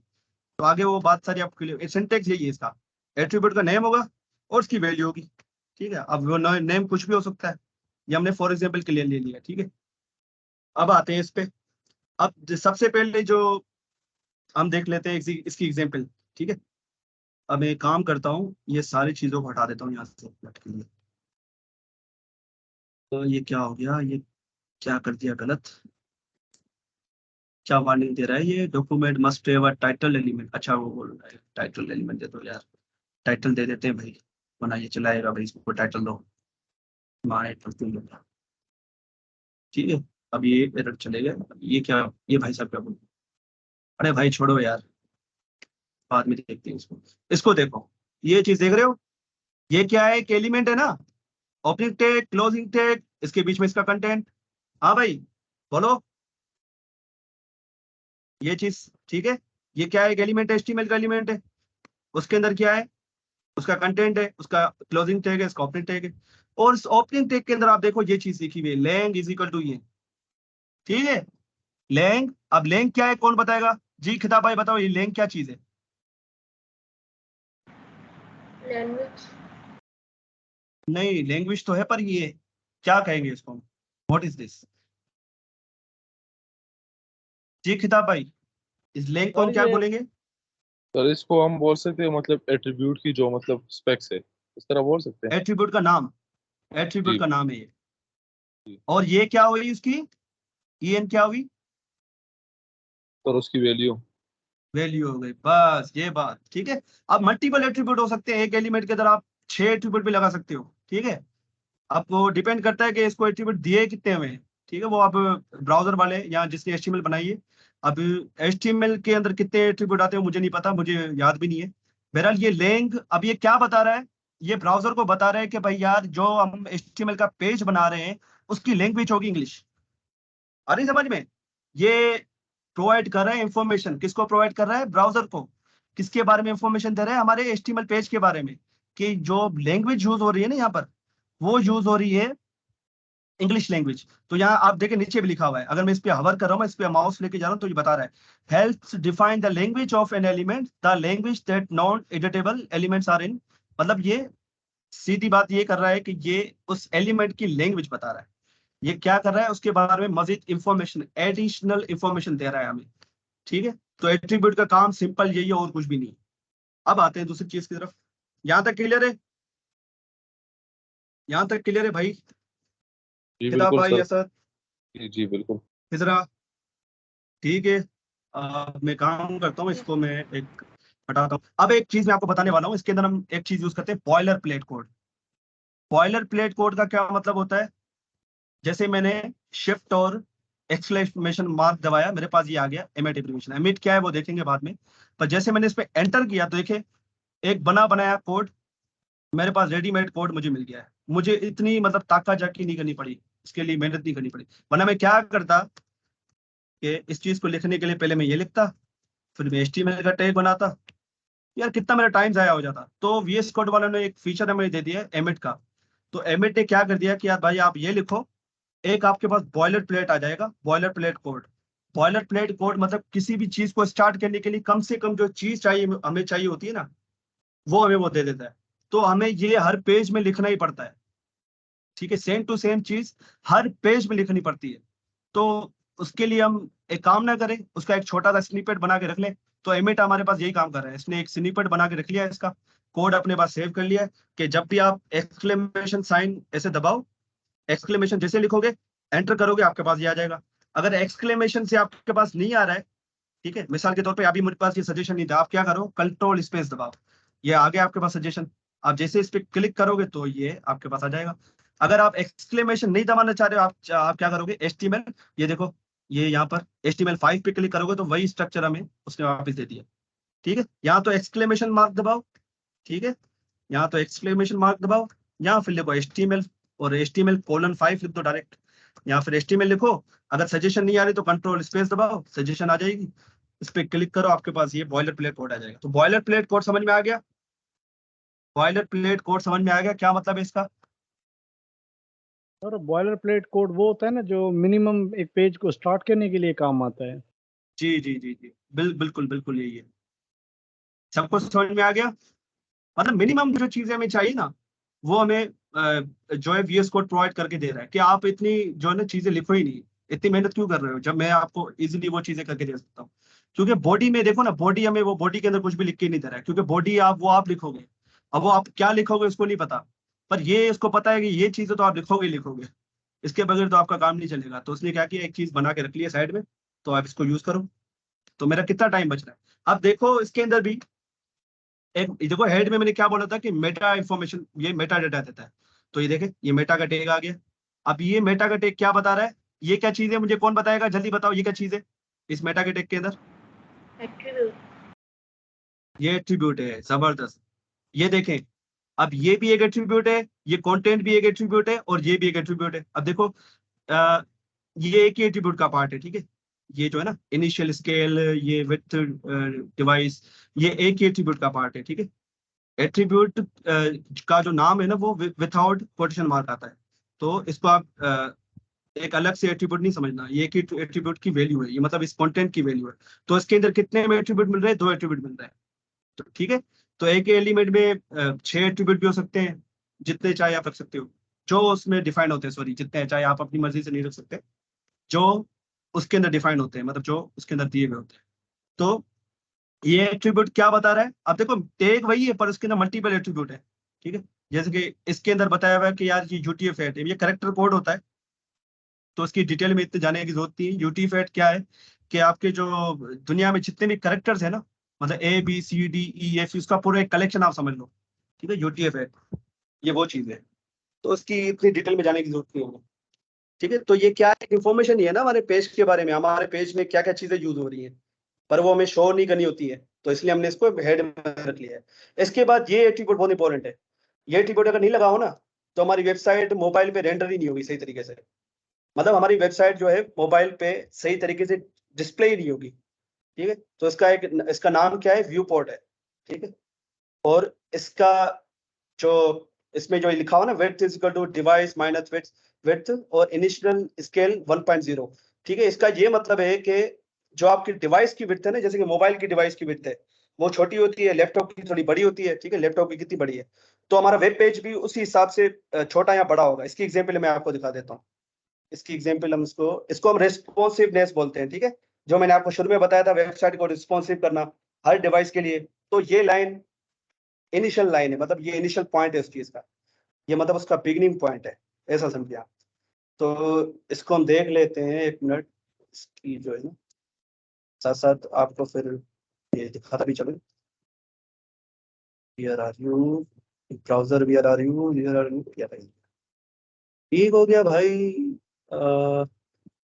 तो आगे वो बात सारी आपको क्लियर, सिंटेक्स यही है इसका। एट्रीब्यूट का नेम होगा और उसकी वैल्यू होगी। ठीक है, अब वो नेम कुछ भी हो सकता है, ये हमने फॉर एग्जाम्पल के लिए ले लिया। ठीक है, अब आते हैं इस पे। अब सबसे पहले जो हम देख लेते हैं इसकी एग्जाम्पल। ठीक है, अब मैं एक काम करता हूँ, ये सारी चीजों को हटा देता हूँ यहाँ से नेट के लिए। तो ये क्या हो गया, ये क्या कर दिया गलत, क्या वार्निंग दे रहा है ये, document must have a title element. अच्छा वो बोल रहा है टाइटल एलिमेंट दे दो यार, टाइटल दे देते हैं भाई, वरना ये चलाएगा भाई, इसको टाइटल दो, माय टाइटल। ठीक है, अब ये एरर चलेगा, ये क्या, ये भाई साहब क्या बोल, अरे भाई छोड़ो यार, बाद में देखते हैं इसको। इसको देखो, ये चीज देख रहे हो, ये क्या है, एक एलिमेंट है ना, ओपनिंग टैग, क्लोजिंग टैग, इसके बीच में इसका कंटेंट। हाँ भाई बोलो, ये चीज ठीक है, ये क्या है, एक एलिमेंट है, एचटीएमएल का एलिमेंट है, उसके अंदर क्या है, उसका कंटेंट है, उसका क्लोजिंग टैग है, इसका ओपनिंग टैग है, और इस ओपनिंग टैग के अंदर आप देखो ये चीज लिखी हुई है, लैंग इज इक्वल टू ये, ठीक है, लैंग। अब लैंग क्या है, कौन बताएगा जी, खिताब भाई बताओ, ये लैंग क्या चीज है? लैंग्वेज। नहीं, लैंग्वेज तो है, पर ये क्या कहेंगे इसको, व्हाट इज दिस जी खिताब भाई, इस लैंग को हम सर क्या ये बोलेंगे? सर इसको हम बोल सकते हैं मतलब एट्रीब्यूट की जो मतलब स्पेक्स है, इस तरह बोल सकते हैं। एट्रीब्यूट का नाम, एट्रीब्यूट जी का नाम है ये। जी। और ये क्या हुई उसकी, EN क्या हुई, सर उसकी वैल्यू। वैल्यू हो गई, बस ये बात ठीक है। अब मल्टीपल एट्रीब्यूट हो सकते हैं, एक एलिमेंट के अंदर आप 6 एट्रीब्यूट भी लगा सकते हो, ठीक है, आपको डिपेंड करता है कि इसको एट्रीब्यूट दिए कितने हुए हैं, ठीक है, वो आप ब्राउजर वाले या जिसने HTML बनाई है, अब HTML के अंदर कितने एट्रीब्यूट आते हैं मुझे नहीं पता, मुझे याद भी नहीं है। बहरहाल ये लैंग अब ये क्या बता रहा है, ये ब्राउजर को बता रहा है कि भाई यार जो हम HTML का पेज बना रहे हैं उसकी लैंग्वेज होगी इंग्लिश। आ रही समझ में, ये प्रोवाइड कर रहा है इंफॉर्मेशन, किसको प्रोवाइड कर रहा है, ब्राउजर को, किसके बारे में इंफॉर्मेशन दे रहा है, हमारे HTML पेज के बारे में, कि जो लैंग्वेज यूज हो रही है ना यहाँ पर, वो यूज हो रही है इंग्लिश लैंग्वेज। तो यहाँ आप देखें नीचे भी लिखा हुआ है, अगर मैं इस पे हवर कर रहा हूँ, मैं इस पे माउस लेके जा रहा हूँ, तो ये बता रहा है helps define the language of an element, the language that non editable elements are in. मतलब ये सीधी बात ये कर रहा है कि ये उस एलिमेंट की लैंग्वेज बता रहा है, ये क्या कर रहा है, उसके बारे में मजीद इंफॉर्मेशन, एडिशनल इंफॉर्मेशन दे रहा है हमें, ठीक है। तो एट्रीब्यूट का काम सिंपल यही है और कुछ भी नहीं। अब आते हैं दूसरी चीज की तरफ, यहां तक क्लियर है, यहां तक क्लियर है भाई, जी किताब बिल्कुल भाई सर। ऐसा, जी बिल्कुल। हिजरा, ठीक है। मैं काम करता हूँ, इसको मैं एक हटाता हूँ। अब एक चीज मैं आपको बताने वाला हूँ, इसके अंदर हम एक चीज यूज करते हैं, boiler plate code. Boiler plate code का क्या मतलब होता है, जैसे मैंने शिफ्ट और एक्सक्लेमेशन मार्क दबाया, मेरे पास ये आ गया एमिट एब्रीविएशन। एमिट क्या है वो देखेंगे बाद में, पर जैसे मैंने इस पे एंटर किया तो देखिए एक बना बनाया कोड मेरे पास, रेडीमेड कोड मुझे मिल गया है। मुझे इतनी मतलब ताका झाकी नहीं करनी पड़ी, इसके लिए मेहनत नहीं करनी पड़ी, वरना मैं क्या करता कि इस चीज को लिखने के लिए पहले मैं ये लिखता, फिर मैं HTML का टैग बनाता, यार कितना मेरा टाइम जाया हो जाता। तो VS कोड वालों ने एक फीचर हमें दे दिया है एमिट का। तो एमिट ने क्या कर दिया कि यार भाई आप ये लिखो, एक आपके पास बॉयलर प्लेट आ जाएगा, boiler plate code. Boiler plate code मतलब किसी भी चीज को स्टार्ट करने के लिए कम से कम जो चीज चाहिए हमें चाहिए होती है ना, वो हमें वो दे देता है। तो हमें ये हर पेज में लिखना ही पड़ता है, ठीक है, सेम टू सेम चीज हर पेज में लिखनी पड़ती है। तो उसके लिए हम एक काम ना करें, उसका एक छोटा सा स्निपेट बना के रख लें। तो एमिट हमारे पास यही काम कर रहा है, इसने एक स्निपेट बना के रख लिया है, इसका कोड अपने पास सेव कर लिया है कि जब भी आप एक्सक्लेमेशन साइन ऐसे दबाओ, एक्सक्लेमेशन जैसे लिखोगे एंटर करोगे आपके पास ये आ जाएगा। अगर एक्सक्लेमेशन से आपके पास नहीं आ रहा है, ठीक है, मिसाल के तौर पे अभी मेरे पास ये सजेशन नहीं था, आप क्या करो कंट्रोल स्पेस दबाओ, ये आ गया आपके पास सजेशन। आप जैसे इस पे क्लिक करोगे तो ये आपके पास आ जाएगा। अगर आप एक्सक्लेमेशन नहीं दबाना चाह रहे हो, आप क्या करोगे, HTML, ये देखो ये यहाँ पर HTML5 पे क्लिक करोगे तो वही स्ट्रक्चर हमें उसने वापस दे दिया, ठीक है। यहाँ तो एक्सक्लेमेशन मार्क दबाओ, ठीक है, यहाँ तो एक्सक्लेमेशन मार्क दबाओ, यहाँ फिर लिखो HTML और HTML:5 लिख दो डायरेक्ट, यहाँ फिर HTML लिखो। अगर सजेशन नहीं आ रही तो कंट्रोल स्पेस दबाओ, सजेशन आ जाएगी, इस पे क्लिक करो, आपके पास ये बॉयलर प्लेट कोड आ जाएगा। तो बॉयलर प्लेट कोड समझ में आ गया, बॉयलर प्लेट कोड समझ में आ गया, क्या मतलब है इसका? और बॉयलर प्लेट कोड वो होता है ना जो मिनिमम एक पेज को स्टार्ट करने के लिए काम आता है। जी जी जी जी, बिल्कुल बिल्कुल यही है, सबको समझ में आ गया। मतलब मिनिमम जो चीजें हमें चाहिए ना, वो हमें जो है VS कोड प्रोवाइड करके दे रहा है कि आप इतनी जो है ना चीजें लिखो ही नहीं, इतनी मेहनत क्यों कर रहे हो जब मैं आपको इजीली वो चीजें करके दे सकता हूँ? क्योंकि बॉडी में देखो ना, बॉडी हमें वो बॉडी के अंदर कुछ भी लिख के नहीं दे रहा है, क्योंकि बॉडी आप लिखोगे। अब वो आप क्या लिखोगे उसको नहीं पता, पर ये इसको पता है कि ये चीजें तो आप लिखोगे ही लिखोगे, इसके बगैर तो आपका काम नहीं चलेगा। तो उसने क्या किया, एक चीज बना के रख लिया साइड में, तो आप इसको यूज करो। तो मेरा कितना टाइम बच रहा है? अब देखो इसके अंदर भी एक देखो, हेड में मैंने क्या बोला था कि मेटा इंफॉर्मेशन, ये मेटा डेटा देता है। तो ये देखे, ये मेटा का टैग आ गया। अब ये मेटा का टैग क्या बता रहा है, ये क्या चीज है, मुझे कौन बताएगा, जल्दी बताओ ये क्या चीज है इस मेटा के टैग के अंदर? Attribute. ये एट्रीब्यूट है, जबरदस्त। ये देखें, अब ये भी एक एट्रीब्यूट है, ये कंटेंट भी एक एट्रीब्यूट है, और ये भी एक एट्रीब्यूट है। अब देखो ये एक ही एट्रीब्यूट का पार्ट है, ठीक है। ये जो है ना इनिशियल स्केल, ये विथ डिवाइस, ये एक ही एट्रीब्यूट का पार्ट है, ठीक है। एट्रीब्यूट का जो नाम है ना वो विथआउट कोटेशन मार्क आता है। तो इसको आप एक अलग से एट्रीब्यूट नहीं समझना, ये एक ही एट्रीब्यूट की वैल्यू है, ये मतलब इस कंटेंट की वैल्यू है। तो इसके अंदर कितने में एट्रीब्यूट मिल रहे हैं? 2 एट्रीब्यूट मिल रहे हैं, तो ठीक है। तो एक एलिमेंट में 6 एट्रीब्यूट भी हो सकते हैं, जितने चाहे आप रख सकते हो, जो उसमें डिफाइन होते हैं, सॉरी जितने चाहे, आप अपनी मर्जी से नहीं रख सकते, जो उसके अंदर डिफाइन होते हैं, मतलब जो उसके अंदर दिए हुए होते हैं। तो ये एट्रीब्यूट क्या बता रहा है? अब देखो टैग वही है, पर उसके अंदर मल्टीपल एट्रीब्यूट है, ठीक है। जैसे कि इसके अंदर बताया हुआ है कि यार ये UTF-8 है, ये कैरेक्टर कोड होता है, तो उसकी डिटेल में इतने जाने की जरूरत नहीं। UTF-8 क्या है कि आपके जो दुनिया में जितने भी कैरेक्टर्स है ना, मतलब ABCDEF, इसका पूरा एक कलेक्शन आप समझ लो, ठीक है। UTF-8 ये वो चीज है, तो उसकी इतनी डिटेल में जाने की जरूरत नहीं है, ठीक है। तो ये क्या है, इंफॉर्मेशन ही है ना हमारे पेज के बारे में, हमारे पेज में क्या क्या चीजें यूज हो रही हैं, पर वो हमें शो नहीं करनी होती है, तो इसलिए हमने इसको हेड में रख लिया है। इसके बाद ये एट्रीब्यूट बहुत इंपॉर्टेंट है। ये एट्रीब्यूट अगर नहीं लगा हो ना, तो हमारी वेबसाइट मोबाइल पे रेंडर ही नहीं होगी सही तरीके से, मतलब हमारी वेबसाइट जो है मोबाइल पे सही तरीके से डिस्प्ले ही नहीं होगी, ठीक है। तो इसका नाम क्या है, व्यू पोर्ट है, ठीक है। और इसका जो इसमें जो लिखा हुआ ना, width is equal to device minus width और इनिशियल स्केल 1.0, ठीक है। इसका ये मतलब है कि जो आपकी डिवाइस की विड्थ है ना, जैसे कि मोबाइल की डिवाइस की विड्थ है वो छोटी होती है, लैपटॉप की थोड़ी बड़ी होती है, ठीक है। लैपटॉप की कितनी बड़ी है, तो हमारा वेब पेज भी उसी हिसाब से छोटा या बड़ा होगा। इसकी एग्जाम्पल मैं आपको दिखा देता हूँ। इसकी एग्जाम्पल हम इसको हम रेस्पॉन्सिवनेस बोलते हैं, ठीक है। जो मैंने आपको शुरू में बताया था, वेबसाइट को रिस्पॉन्सिव करना हर डिवाइस के लिए। तो ये लाइन इनिशियल लाइन है, मतलब ये इनिशियल पॉइंट है उस चीज का, ये मतलब उसका बिगिनिंग पॉइंट है, ऐसा समझिए आप। तो इसको हम देख लेते हैं, 1 मिनट, इसकी जो है ना साथ साथ आपको फिर ये दिखाता भी चलो। Here are you, browser we are you, here are you, क्या भाई ठीक हो गया भाई।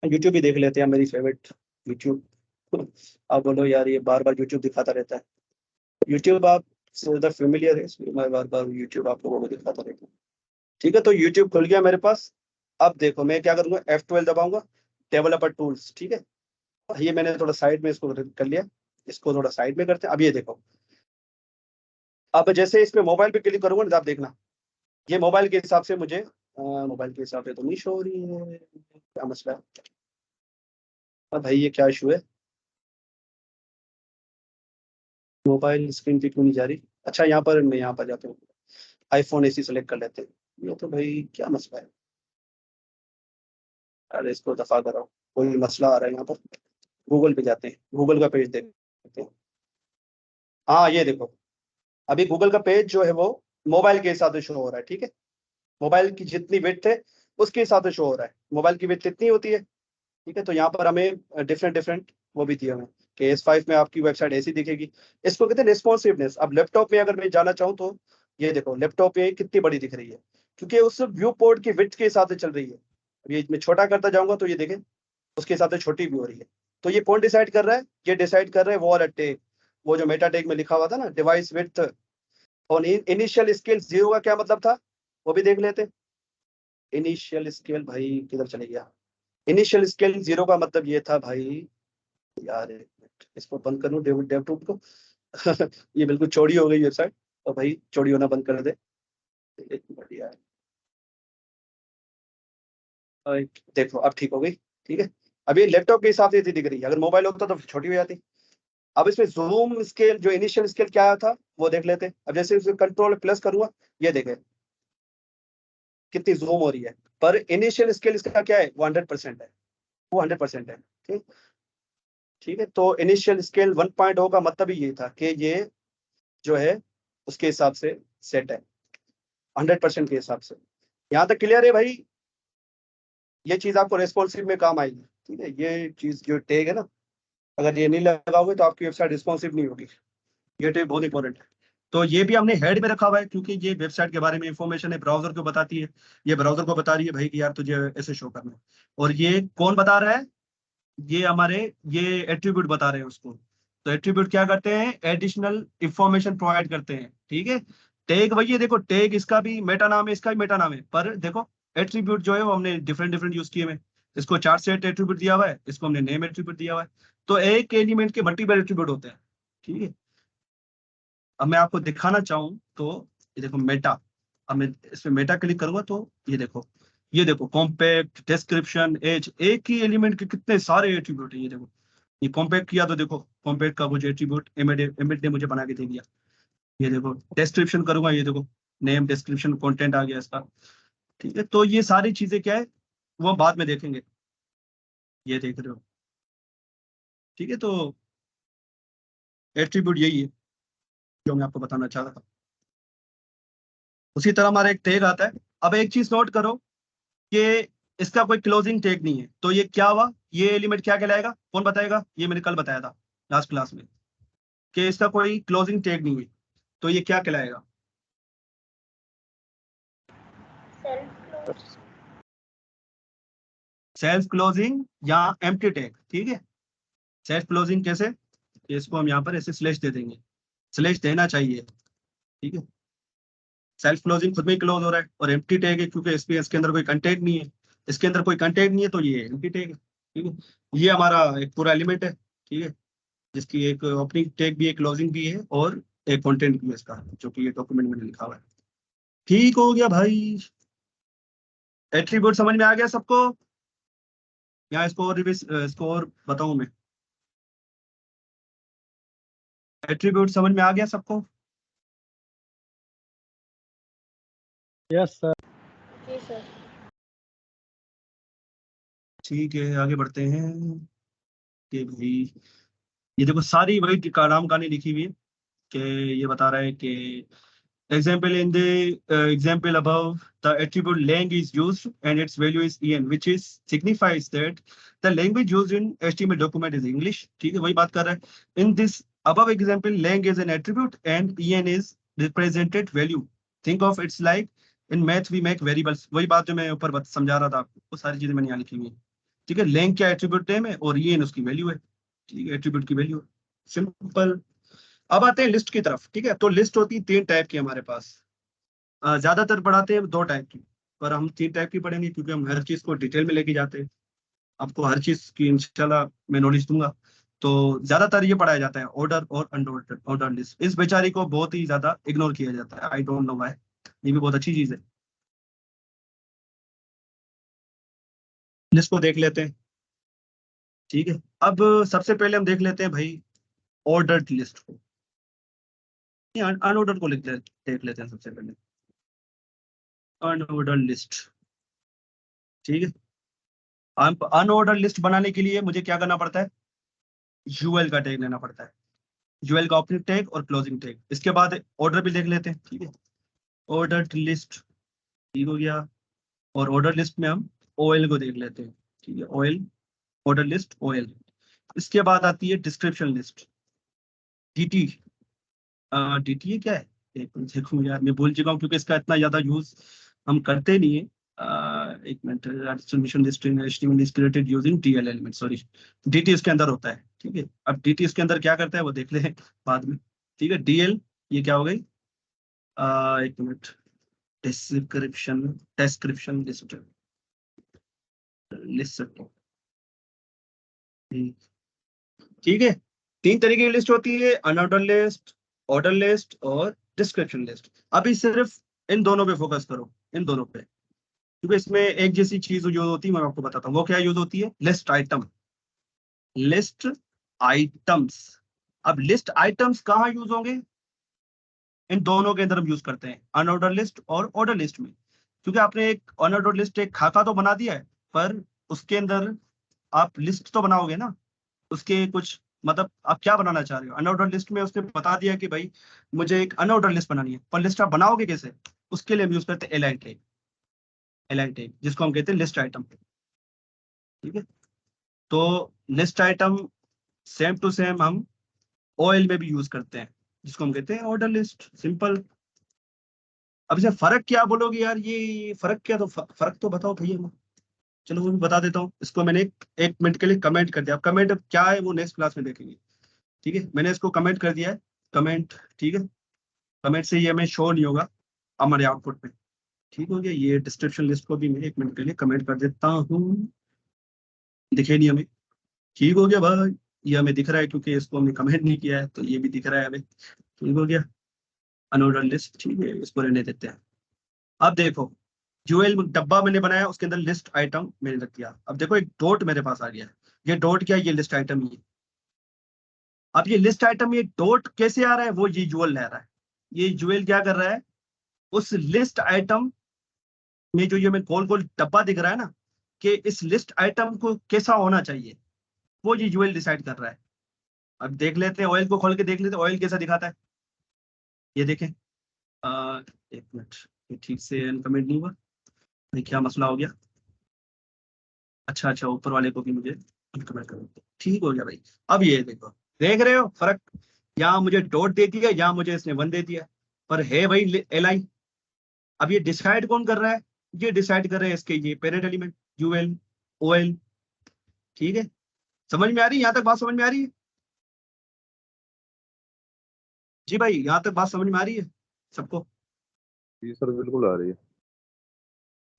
यूट्यूब भी देख लेते हैं, मेरी फेवरेट यूट्यूब। आप बोलो यार ये बार बार यूट्यूब दिखाता रहता है, यूट्यूब आप ज्यादा फेमिलियर है, इसलिए मैं बार बार यूट्यूब आप लोगों को दिखाता रहता हूँ, ठीक है। तो यूट्यूब खुल गया मेरे पास। अब देखो मैं क्या करूंगा, F12 दबाऊंगा, डेवलपर टूल्स, ठीक है। ये मैंने थोड़ा साइड में इसको कर लिया, इसको थोड़ा साइड में करते हैं। अब ये देखो, अब जैसे इसमें मोबाइल पे क्लिक करूंगा ना, आप देखना ये मोबाइल के हिसाब से मुझे मोबाइल के हिसाब से तो नहीं शो हो रही है, क्या मसला है? अब भाई ये क्या इशू है, मोबाइल स्क्रीन पे क्यों नहीं जा रही? अच्छा यहाँ पर, मैं यहाँ पर जाता हूँ, आईफोन ऐसी सेलेक्ट कर लेते हैं। ये तो भाई क्या मसला है, अरे इसको दफा कराओ, कोई मसला आ रहा है यहाँ पर। गूगल पे जाते हैं, गूगल का पेज देखते हैं। हाँ ये देखो, अभी गूगल का पेज जो है वो मोबाइल के हिसाब से शो हो रहा है, ठीक है। मोबाइल की जितनी विड्थ है उसके हिसाब से शो हो रहा है, मोबाइल की विड्थ इतनी होती है, ठीक है। तो यहाँ पर हमें डिफरेंट डिफरेंट वो भी दिए हुए हैं कि S5 में आपकी वेबसाइट ऐसी दिखेगी। इसको कहते हैं रिस्पॉन्सिवनेस। अब लैपटॉप में अगर मैं जाना चाहूँ तो ये देखो लैपटॉप में कितनी बड़ी दिख रही है, क्योंकि उस व्यू पोर्ट की विड्थ के हिसाब से चल रही है। अब ये मैं छोटा करता जाऊंगा तो ये देखें उसके हिसाब से छोटी भी हो रही है। तो ये कौन डिसाइड कर रहा है? ये डिसाइड कर रहा है वो वाला टैग, वो जो मेटा टैग में लिखा हुआ था ना, डिवाइस विड्थ। और इनिशियल स्केल 0 का क्या मतलब था वो भी देख लेते। इनिशियल स्केल भाई किधर चले गया? इनिशियल स्केल 0 का मतलब ये था भाई, यार एक मिनट, इसको बंद कर लूं डेव टूब को। ये बिल्कुल चौड़ी हो गई वेबसाइट, तो भाई चौड़ी होना बंद कर दे। एक मिनट यार, देखो अब ठीक हो गई, ठीक है। अब ये लैपटॉप के हिसाब से इतनी दिख रही है, अगर मोबाइल होता तो छोटी हो जाती। अब इसमें जूम स्केल, जो इनिशियल स्केल क्या था वो देख लेते हैं। अब जैसे इसमें कंट्रोल प्लस करूंगा, ये देखें कितनी जूम हो रही है, पर इनिशियल स्केल इसका क्या है, वो 100% है, वो 100% है। ठीक ठीक है, तो इनिशियल स्केल 1.0 का मतलब ही ये था कि ये जो है उसके हिसाब से सेट है 100% के हिसाब से। यहाँ तक क्लियर है भाई? ये चीज आपको रेस्पॉन्सिव में काम आएगी। ठीक है, ये चीज जो टैग है ना, अगर ये नहीं लगाओगे तो आपकी वेबसाइट रिस्पॉन्सिव नहीं होगी। ये टैग बहुत इंपॉर्टेंट है। तो ये भी हमने हेड में रखा हुआ है, क्योंकि ये वेबसाइट के बारे में इंफॉर्मेशन है, ब्राउजर को बताती है। ये ब्राउजर को बता रही है भाई कि यार तुझे ऐसे शो करना है। और ये कौन बता रहा है? ये हमारे ये एट्रीब्यूट बता रहे हैं उसको। तो एट्रीब्यूट क्या करते हैं? एडिशनल इंफॉर्मेशन प्रोवाइड करते हैं। ठीक है, टैग वही है, देखो टैग इसका भी मेटा नाम है, इसका भी मेटा नाम है, पर देखो एट्रीब्यूट जो है वो हमने डिफरेंट डिफरेंट यूज किए हुए हैं। इसको चार्ट सेट एट्रीब्यूट दिया हुआ है, इसको हमने नेम एट्रीब्यूट दिया हुआ है। तो एक एलिमेंट के मल्टीपल एट्रीब्यूट होते हैं। ठीक है, अब मैं आपको दिखाना चाहूँ तो ये देखो मेटा। अब मैं इसमें मेटा क्लिक करूंगा तो ये देखो कॉम्पैक्ट, डिस्क्रिप्शन, एज, एक ही एलिमेंट के कितने सारे एट्रीब्यूट है। ये देखो, ये कॉम्पैक्ट किया तो देखो कॉम्पैक्ट का मुझे एट्रीब्यूट एमिड ने मुझे बना के दे दिया। ये देखो डिस्क्रिप्शन करूंगा, ये देखो नेम, डिस्क्रिप्शन, कंटेंट आ गया इसका। ठीक है, तो ये सारी चीजें क्या है वो बाद में देखेंगे। ये देख रहे हो? ठीक है, तो एट्रीब्यूट यही है जो मैं आपको बताना चाह रहा था। उसी तरह हमारा एक टैग आता है। अब एक चीज नोट करो कि इसका कोई क्लोजिंग टैग नहीं है, तो ये क्या हुआ? ये एलिमेंट क्या कहलाएगा? कौन बताएगा? ये मैंने कल बताया था लास्ट क्लास में कि इसका कोई क्लोजिंग टैग नहीं है, तो ये क्या कहलाएगा? Self close. सेल्फ क्लोजिंग या एम्प्टी टैग। ठीक है, सेल्फ क्लोजिंग कैसे? इसको हम यहाँ पर ऐसे स्लैश दे देंगे, स्लैश देना चाहिए। ठीक है, सेल्फ क्लोजिंग खुद में ही क्लोज हो रहा है, और एम्प्टी टैग है क्योंकि इसके अंदर कोई कंटेंट नहीं है। इसके अंदर कोई कंटेंट नहीं है तो ये एम्प्टी टैग है। ठीक है, ये हमारा एक पूरा एलिमेंट है। ठीक है, जिसकी एक ओपनिंग टैग भी है, क्लोजिंग भी है, और एक कंटेंट भी है इसका, जो कि ये डॉक्यूमेंट में लिखा हुआ है। ठीक हो गया भाई? एट्रीब्यूट समझ में आ गया सबको? या इसको और बताऊं मैं? एट्रीब्यूट समझ में आ गया सबको? Yes sir. जी सर। ठीक है, आगे बढ़ते हैं कि भाई ये देखो सारी वही नाम कहानी लिखी हुई है कि ये बता रहा है कि example in the example above, the attribute lang is used and its value is en, which is signifies that the language used in HTML document is English. ठीक है, वही बात कर रहा है। In this above example, lang is an attribute and en is represented value. Think of it's like in math we make variables. वही बात जो मैं ऊपर समझा रहा था आपको, वो सारी चीजें मैंने यहाँ लिखी हुई है। ठीक है, lang क्या एट्रीब्यूट नेम है और en उसकी वैल्यू है। ठीक है, एट्रीब्यूट की वैल्यू, सिंपल। अब आते हैं लिस्ट की तरफ। ठीक है, तो लिस्ट होती है 3 टाइप की हमारे पास। ज्यादातर पढ़ाते हैं 2 टाइप की, पर हम 3 टाइप की पढ़ेंगे क्योंकि हम हर चीज को डिटेल में लेके जाते हैं। आपको हर चीज की इंशाल्लाह मैं नॉलेज दूंगा। तो ज्यादातर ये पढ़ाया जाता है ऑर्डर और ऑर्डर लिस्ट। इस बेचारी को बहुत ही ज्यादा इग्नोर किया जाता है, आई डोंट नो व्हाई। ये भी बहुत अच्छी चीज है। लिस्ट को देख लेते हैं। ठीक है, अब सबसे पहले हम देख लेते हैं भाई ऑर्डर्ड लिस्ट को, अनऑर्डर को देख लेते हैं सबसे पहले। Unordered list. ठीक है, अनऑर्डर लिस्ट बनाने के लिए मुझे क्या करना पड़ता है? यूएल का टैग लेना पड़ता है। यूएल का ओपनिंग टैग और क्लोजिंग टैग। इसके बाद ऑर्डर भी देख लेते हैं। ठीक है, ऑर्डर लिस्ट ठीक हो गया। और ऑर्डर लिस्ट में हम ओएल को देख लेते हैं। ठीक है, ओएल, ऑर्डर लिस्ट, ओएल। इसके बाद आती है डिस्क्रिप्शन लिस्ट, डीटी। डीटी क्या है? एक मिनट देखूँ यार, मैं भूल चुका हूँ क्योंकि इसका इतना ज्यादा यूज हम करते नहीं है। एक minute, submission list HTML is created using DL element, sorry, DT इसके अंदर होता है। ठीक है, अब DT इसके अंदर क्या करता है वो देख ले बाद में। ठीक है, DL ये क्या हो गई? एक मिनट, डिस्क्रिप्शन लिस्ट। ठीक है, 3 तरीके की लिस्ट होती है, अनऑर्डर लिस्ट, ऑर्डर लिस्ट और डिस्क्रिप्शन लिस्ट। अभी सिर्फ इन दोनों पे फोकस करो, इन दोनों पे, क्योंकि इसमें एक जैसी चीज यूज होती है। मैं आपको बताता हूँ वो क्या यूज होती है। List item, list items. अब लिस्ट आइटम्स कहाँ यूज होंगे? इन दोनों के अंदर हम यूज करते हैं, अनऑर्डर लिस्ट और ऑर्डर लिस्ट में। क्योंकि आपने एक अनऑर्डर लिस्ट, एक खाका तो बना दिया है, पर उसके अंदर आप लिस्ट तो बनाओगे ना, उसके कुछ मतलब आप क्या बनाना चाह रहे हो। अनऑर्डर लिस्ट में उसने बता दिया कि भाई मुझे एक अनऑर्डर लिस्ट बनानी है, पर लिस्ट आप बनाओगे कैसे, उसके लिए हम यूज करते हैं एलाइन टैग, एलाइन टैग जिसको हम कहते हैं लिस्ट आइटम। ठीक है, तो list item same to same हम ओएल में भी यूज करते हैं, जिसको हम कहते हैं ऑर्डर लिस्ट, सिंपल। अब इसे फर्क क्या बोलोगे यार, ये फर्क क्या, तो फर्क तो बताओ भैया। चलो वो भी बता देता हूँ। इसको मैंने एक मिनट के लिए कमेंट कर दिया। अब कमेंट क्या है वो नेक्स्ट क्लास में देखेंगे। ठीक है, मैंने इसको कमेंट कर दिया है, कमेंट। ठीक है, कमेंट से ये हमें शो नहीं होगा हमारे आउटपुट में। ठीक हो गया, ये डिस्क्रिप्शन लिस्ट को भी मैं एक मिनट के लिए कमेंट कर देता हूँ, दिखे नहीं हमें। ठीक हो गया भाई, ये हमें दिख रहा है क्योंकि इसको हमने कमेंट नहीं किया है, तो ये भी दिख रहा है हमें। ठीक हो गया, अनऑर्डर लिस्ट। ठीक है, इसको रहने देते हैं। अब देखो, यूएल डब्बा मैंने बनाया, उसके अंदर लिस्ट आइटम मैंने रख दिया। अब देखो एक डॉट मेरे पास आ गया है, ये डॉट क्या है, ये लिस्ट आइटम ही है। अब ये लिस्ट आइटम, ये डॉट कैसे आ रहा है, वो ये यूएल ले रहा है। ये यूएल क्या कर रहा है, उस लिस्ट आइटम में जो ये मैं गोल गोल डब्बा दिख रहा है ना, कि इस लिस्ट आइटम को कैसा होना चाहिए, वो ये यूएल डिसाइड कर रहा है। अब देख लेते हैं, ऑयल को खोल के देख लेते हैं ऑयल कैसा दिखाता है। ये देखें, एक मिनट, ये ठीक से अनकमेंट नहीं हुआ भाई, क्या मसला हो गया। अच्छा अच्छा, ऊपर वाले को भी मुझे अनकमेंट कर दो। ठीक हो गया भाई। अब ये देखो, देख रहे हो फर्क, यहाँ मुझे डॉट दे दिया, यहाँ मुझे इसने 1 दे दिया, पर है भाई एल। अब ये डिसाइड कौन कर रहा है, ये डिसाइड कर रहे हैं इसके ये पेरेंट एलिमेंट यूएल ओएल। ठीक है, समझ में आ रही है, यहाँ तक बात समझ में आ रही है जी भाई, यहाँ तक बात समझ में आ रही है सबको। जी सर, बिल्कुल आ रही है।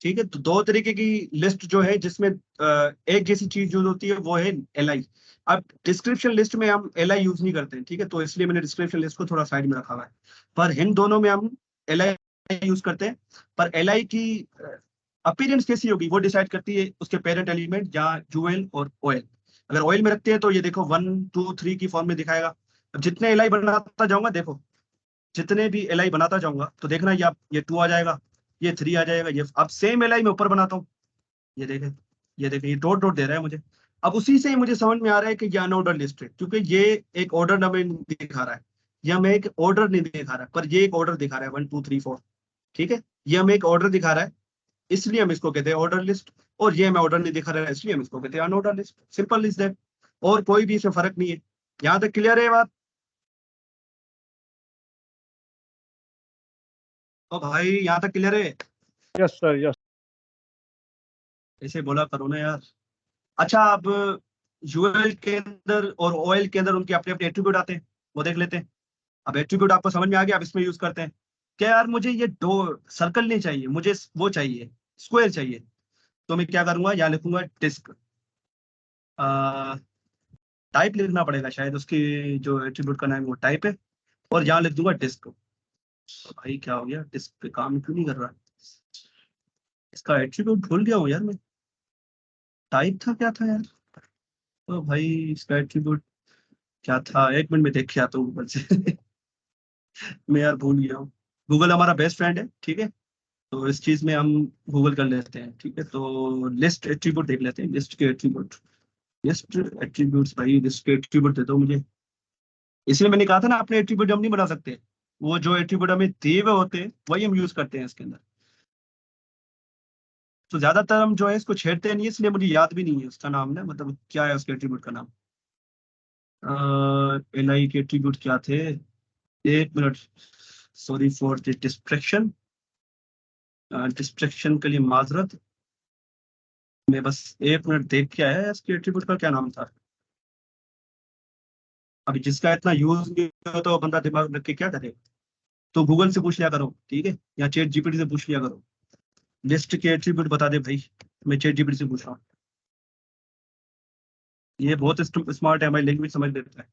ठीक है, तो 2 तरीके की लिस्ट जो है जिसमें एक जैसी चीज यूज होती है वो है एल। अब डिस्क्रिप्शन लिस्ट में हम एल यूज नहीं करते हैं, ठीक है, तो इसलिए मैंने डिस्क्रिप्शन लिस्ट को थोड़ा साइड में रखा हुआ है। पर इन दोनों में हम एल यूज करते हैं। पर एल की अपीयरेंस कैसी होगी वो डिसाइड करती है उसके पेरेंट एलिमेंट या यूएल और ओएल। अगर ऑयल में रखते हैं तो ये देखो 1 2 3 की फॉर्म में दिखाएगा। अब जितने एल बनाता जाऊंगा, देखो जितने भी एल बनाता जाऊंगा तो देखना ये 2 आ जाएगा, ये 3 आ जाएगा, ये अब सेम एल मैं ऊपर बनाता हूँ। ये देखें, ये देखें, ये डॉट डॉट दे रहा है मुझे। अब उसी से ही मुझे समझ में आ रहा है कि ये अनऑर्डर लिस्ट है, क्योंकि ये एक ऑर्डर नंबर दिखा रहा है, ये हमें एक ऑर्डर नहीं दिखा रहा है, पर ये एक ऑर्डर दिखा रहा है 1 2 3 4। ठीक है, ये हमें एक ऑर्डर दिखा रहा है, इसलिए हम इसको कहते हैं ऑर्डर लिस्ट। और ये हमें ऑर्डर नहीं दिखा रहा है, इसलिए हम इसको कहते हैं unordered list. Simple is that, और कोई भी इसमें फर्क नहीं है। यहाँ तक क्लियर है बात। तो भाई यहाँ तक क्लियर है, यस सर, यस। ऐसे बोला करो ना यार। अच्छा, अब यूएल के अंदर और ऑयल के अंदर उनके अपने अपने एट्रीब्यूट आते हैं, वो देख लेते हैं। अब एट्रीब्यूट आपको समझ में आ गया, अब इसमें यूज करते हैं। क्या यार, मुझे ये दो सर्कल नहीं चाहिए, मुझे वो चाहिए, स्क्वायर चाहिए। तो मैं क्या करूंगा, यहाँ लिखूंगा डिस्क। टाइप लिखना पड़ेगा शायद, उसकी जो एट्रीब्यूट का नाम है वो टाइप है, और यहाँ लिख दूंगा डिस्क। भाई क्या हो गया, डिस्क पे काम क्यों नहीं कर रहा, इसका एट्रीब्यूट भूल गया हूँ यार मैं। टाइप था क्या था यार, तो भाई इसका एट्रीब्यूट क्या था, एक मिनट में देख के आता हूँ गूगल से। मैं यार भूल गया हूँ। गूगल हमारा बेस्ट फ्रेंड है, ठीक है, तो इस चीज में हम गूगल कर लेते हैं। ठीक है, तो लिस्ट एट्रीब्यूट देख लेते हैं, लिस्ट के एट्रीब्यूट, लिस्ट एट्रीब्यूट्स। भाई लिस्ट के एट्रीब्यूट दे दो मुझे। इसलिए मैंने कहा था ना, अपने एट्रीब्यूट हम नहीं बना सकते, वो जो एट्रीब्यूट हमें दिए हुए होते हैं वही हम यूज करते हैं इसके अंदर। तो ज्यादातर हम जो है इसको छेड़ते नहीं है, इसलिए मुझे याद भी नहीं है उसका नाम ना, मतलब क्या है उसके एट्रीब्यूट का नाम। एल आई के एट्रीब्यूट क्या थे, एक minute, sorry for the distraction, distraction के लिए माजरत। मैं बस एक मिनट देख के आया, इसके एट्रीब्यूट का क्या नाम था। अभी जिसका इतना यूज नहीं होता वो बंदा दिमाग रख के क्या करेगा, तो गूगल से पूछ लिया करो, ठीक है, या चैट जीपीटी से पूछ लिया करो। लिस्ट के एट्रीब्यूट बता दे भाई, मैं चैट जीपीटी से पूछ रहा हूँ। ये बहुत स्मार्ट है, हमारी लैंग्वेज समझ लेता है।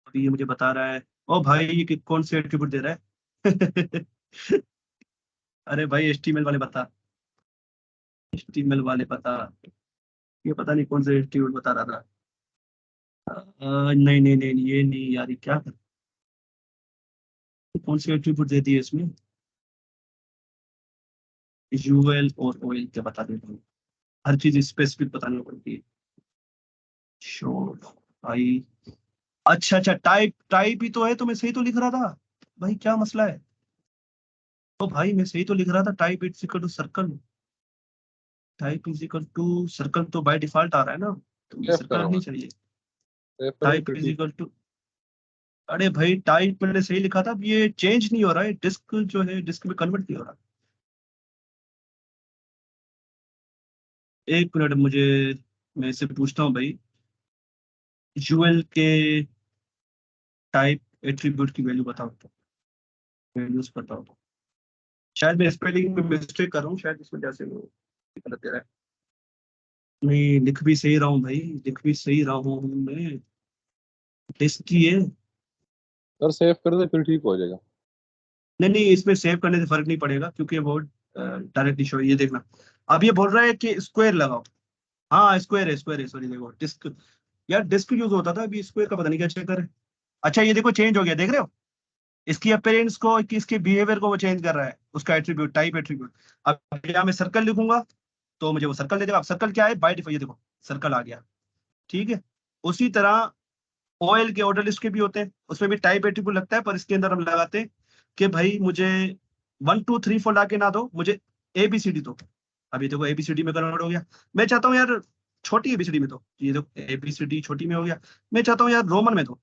अभी ये मुझे बता रहा है, ओ भाई ये कौन से एट्रीब्यूट दे रहा है। अरे भाई एचटीएमएल वाले बता, एचटीएमएल वाले बता, ये पता नहीं कौन से एट्रीब्यूट बता रहा था। नहीं नहीं नहीं, ये नहीं यार, ये क्या कौन से एट्रीब्यूट दे दिए इसमें, यूएल और ओएल के बता देता हूँ। हर चीज स्पेसिफिक बतानी पड़ती है। श्योर भाई। अच्छा अच्छा, टाइप टाइप ही तो है, तो मैं सही तो लिख रहा था भाई, क्या मसला है? तो भाई मैं सही तो लिख रहा था, type is equal to circle, type is equal to circle तो बाय डिफॉल्ट आ रहा है ना, तो ये सेव सर्कल करो नहीं मैं, चाहिए। सेव करो टाइप फिर इज ठीक। इक्वल टू, अरे भाई टाइप मैंने सही लिखा था, अब ये चेंज नहीं हो रहा है, डिस्क जो है डिस्क में कन्वर्ट नहीं हो रहा। एक मिनट मुझे, मैं इससे पूछता हूँ भाई, यूएल के टाइप एट्रीब्यूट की वैल्यू बताओ, तो वैल्यूज बताओ। शायद मैं स्पेलिंग में मिस्टेक कर रहा हूँ, शायद इस वजह से वो गलत दे रहा है। नहीं, लिख भी सही रहा हूँ भाई, लिख भी सही रहा हूँ मैं, डिस्क की है। सर सेव कर दे फिर ठीक हो जाएगा। नहीं नहीं, इसमें सेव करने से फर्क नहीं पड़ेगा, क्योंकि वो डायरेक्टली शो, ये देखना। अब ये बोल रहा है कि स्क्वायर लगाओ। हाँ स्क्वायर है, स्क्वायर है, सॉरी देखो डिस्क, यार डिस्क यूज होता था, अभी स्क्वायर का पता नहीं क्या चक्कर है। अच्छा ये देखो चेंज हो गया, देख रहे हो? इसकी अपीयरेंस को, इसके बिहेवियर को वो चेंज कर रहा है, उसका एट्रीब्यूट, टाइप एट्रीब्यूट। अब यहाँ मैं सर्कल लिखूंगा तो मुझे वो सर्कल दे देगा। अब सर्कल क्या है बाय डिफॉल्ट, ये देखो सर्कल आ गया, ठीक है। उसी तरह ओएल के ऑर्डर लिस्ट के भी होते हैं, उसमें भी टाइप एट्रीब्यूट लगता है, पर इसके अंदर हम लगाते हैं कि भाई मुझे 1 2 3 4 ला के ना दो, मुझे एबीसीडी दो। अभी देखो एबीसीडी में कन्वर्ट हो गया। मैं चाहता हूँ यार छोटी एबीसीडी में, तो ये देखो एबीसीडी छोटी में हो गया। मैं चाहता हूँ यार रोमन में दो,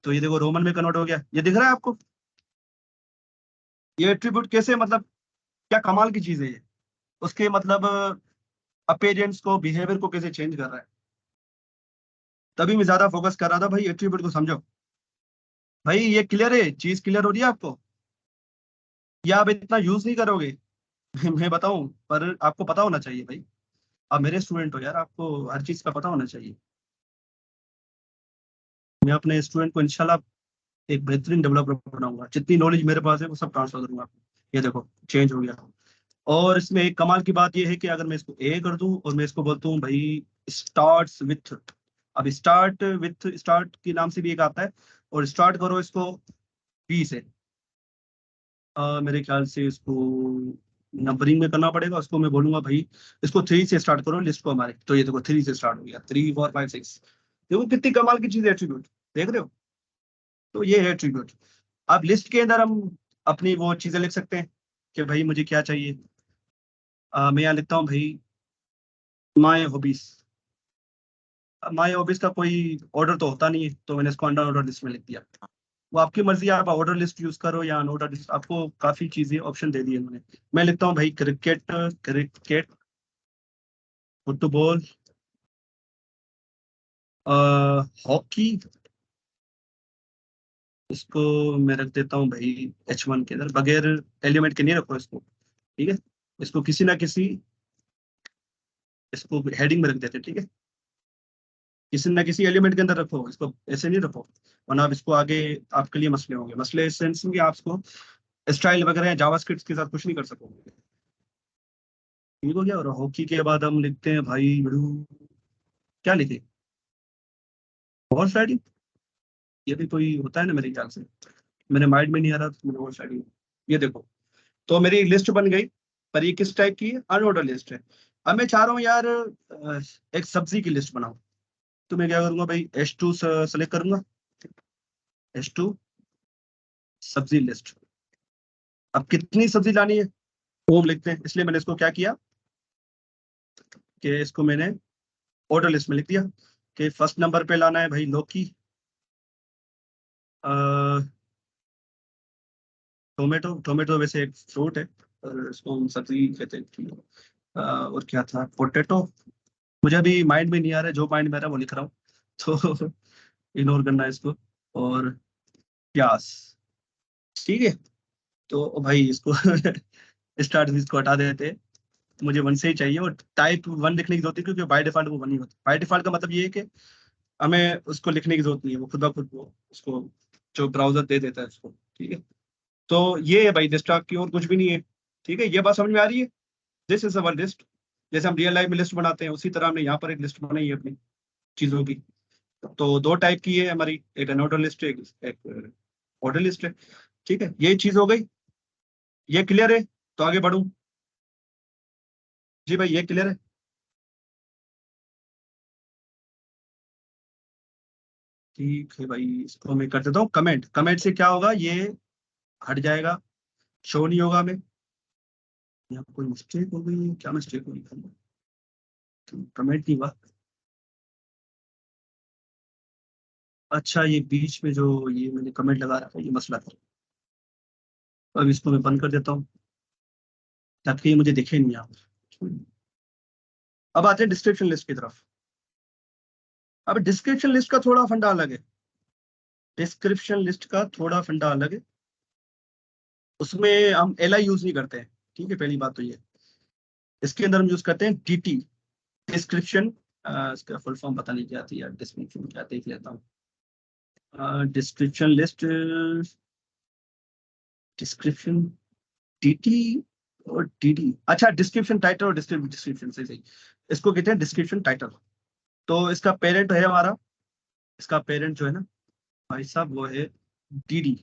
तो ये देखो रोमन में कन्वर्ट हो गया। ये दिख रहा है आपको? ये एट्रीब्यूट कैसे, मतलब क्या कमाल की चीज है ये, उसके मतलब अपीयरेंस को, बिहेवियर को कैसे चेंज कर रहा है। तभी मैं ज्यादा फोकस कर रहा था भाई, एट्रीब्यूट को समझो। भाई ये क्लियर है, चीज क्लियर हो रही है आपको, या आप इतना यूज नहीं करोगे? मैं बताऊं, पर आपको पता होना चाहिए भाई, आप मेरे स्टूडेंट हो यार, आपको हर चीज का पता होना चाहिए। मैं अपने स्टूडेंट को इंशाल्लाह एक बेहतरीन डेवलपर बनाऊंगा, जितनी नॉलेज मेरे पास है वो सब ट्रांसफर करूंगा आपको। ये देखो चेंज हो गया। और इसमें एक कमाल की बात ये है कि अगर मैं इसको ए कर दूं और मैं इसको बोलता हूँ भाई स्टार्ट्स विथ, अब स्टार्ट विथ, स्टार्ट के नाम से भी एक आता है, और स्टार्ट करो इसको बी से, मेरे ख्याल से इसको नंबरिंग में करना पड़ेगा। उसको मैं बोलूंगा भाई इसको 3 से स्टार्ट करो लिस्ट को हमारे, तो ये देखो 3 से स्टार्ट हो गया, 3 4 5 6। देखो कितनी कमाल की चीज है एट्रीब्यूट, देख रहे हो? तो ये है एट्रीब्यूट। अब लिस्ट के अंदर हम अपनी वो चीजें लिख सकते हैं कि भाई मुझे क्या चाहिए। मैं यहाँ लिखता हूँ भाई माय हॉबीज। माय हॉबीज का कोई ऑर्डर तो होता नहीं है, तो मैंने इसको अंडर ऑर्डर लिस्ट में लिख दिया। वो आपकी मर्जी है, आप ऑर्डर लिस्ट यूज करो या अनऑर्डर लिस्ट, आपको काफी चीजें ऑप्शन दे दिए उन्होंने। मैं लिखता हूँ भाई क्रिकेट, क्रिकेट, फुटबॉल, हॉकी, इसको मैं रख देता हूँ भाई H1 के अंदर, बगैर एलिमेंट के नहीं रखो इसको, ठीक है। इसको किसी ना किसी, इसको हेडिंग में रख देते हैं, ठीक है। किसी ना किसी एलिमेंट के अंदर रखो इसको, ऐसे नहीं रखो, वरना आप इसको आगे आपके लिए मसले होंगे। मसले इस सेंस में कि आप इसको स्टाइल वगैरह जावास्क्रिप्ट के साथ कुछ नहीं कर सकोगे। ठीक हो गया। और हॉकी के बाद हम लिखते हैं भाई क्या लिखे, हॉर्स राइडिंग। ये भी कोई होता है ना मेरे ख्याल से, मेरे माइंड में नहीं आ रहा, तो मैंने हॉर्स राइडिंग। ये देखो, तो मेरी लिस्ट बन गई, पर ये किस टाइप की है? अनऑर्डर लिस्ट है। अब मैं चाह रहा हूँ यार एक सब्जी की लिस्ट बनाऊं, तो मैं क्या करूंगा भाई H2 सेलेक्ट करूंगा, H2 सब्जी लिस्ट। अब कितनी सब्जी लानी है वो हम लिखते हैं, इसलिए मैंने इसको क्या किया कि इसको मैंने ऑर्डर लिस्ट में लिख दिया कि फर्स्ट नंबर पे लाना है भाई लौकी, टोमेटो, टोमेटो वैसे एक फ्रूट है, और इसको हम सब्जी कहते हैं। और क्या था, पोटैटो। मुझे अभी माइंड में नहीं आ रहा है, जो माइंड में आ रहा है वो लिख रहा हूँ, तो इग्नोर करना है इसको। और प्याज, ठीक है। तो भाई इसको स्टार्ट इसको हटा देते हैं, मुझे 1 से ही चाहिए, और टाइप 1 लिखने की जरूरत है, क्योंकि बाय डिफॉल्ट वो 1 ही होता है। बाय डिफॉल्ट का मतलब ये है कि हमें उसको लिखने की जरूरत नहीं है, वो खुद ब खुद वो उसको जो ब्राउजर दे देता है उसको, ठीक है। तो ये है भाई लिस्ट आपकी, और कुछ भी नहीं है, ठीक है। ये बात समझ में आ रही है? This is our list. जैसे हम रियल लाइफ में लिस्ट बनाते हैं, उसी तरह हमने यहाँ पर एक लिस्ट बनाई है अपनी चीजों की। तो 2 टाइप की है हमारी, एक अनऑर्डर लिस्ट है, एक ऑर्डर लिस्ट है, ठीक है। ये चीज हो गई, ये क्लियर है? तो आगे बढ़ूं? जी भाई ये क्लियर है? ठीक है भाई, इसको मैं कर देता हूँ कमेंट। कमेंट से क्या होगा, ये हट जाएगा, शो नहीं होगा हमें। यहाँ कोई मिस्टेक हो गई है, क्या मिस्टेक हुई? कमेंट नहीं हुआ। अच्छा, ये बीच में जो ये मैंने कमेंट लगा रखा है, ये मसला था। अब इसको मैं बंद कर देता हूँ ताकि ये मुझे दिखे नहीं आप। अब आते हैं डिस्क्रिप्शन लिस्ट की तरफ। अब डिस्क्रिप्शन लिस्ट का थोड़ा फंडा अलग है। डिस्क्रिप्शन लिस्ट का थोड़ा फंडा अलग है, उसमें हम एलआई यूज नहीं करते हैं। ठीक है, पहली बात तो ये। इसके अंदर हम यूज करते हैं डीटी, डिस्क्रिप्शन। इसका फुल फॉर्म पता नहीं क्या थी यार, डिस्क्रिप्शन क्या, देख लेता हूँ। डिस्क्रिप्शन लिस्ट, डिस्क्रिप्शन, डीटी और डीडी। अच्छा, डिस्क्रिप्शन टाइटल और डिस्क्रिप्शन से सही, इसको कहते हैं डिस्क्रिप्शन टाइटल। तो इसका पेरेंट है हमारा, इसका पेरेंट जो है ना भाई साहब, वो है डीडी,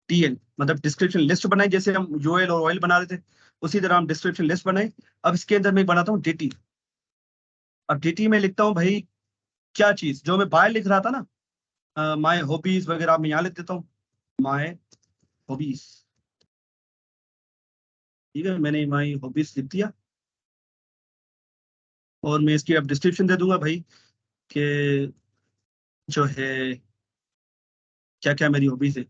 टीएल, मतलब डिस्क्रिप्शन लिस्ट बनाई। जैसे हम यूएल और ऑयल बना रहे थे, उसी तरह हम डिस्क्रिप्शन लिस्ट बनाई। अब इसके अंदर मैं बनाता हूँ डीटी। अब डीटी में लिखता हूँ भाई क्या चीज, जो मैं बाय लिख रहा था ना, माय हॉबीज वगैरह, मैं यहाँ लिख देता हूँ माय हॉबीज। ठीक है, मैंने माय हॉबीज लिख दिया और मैं इसकी अब डिस्क्रिप्शन दे दूंगा भाई कि जो है क्या क्या मेरी हॉबीज है।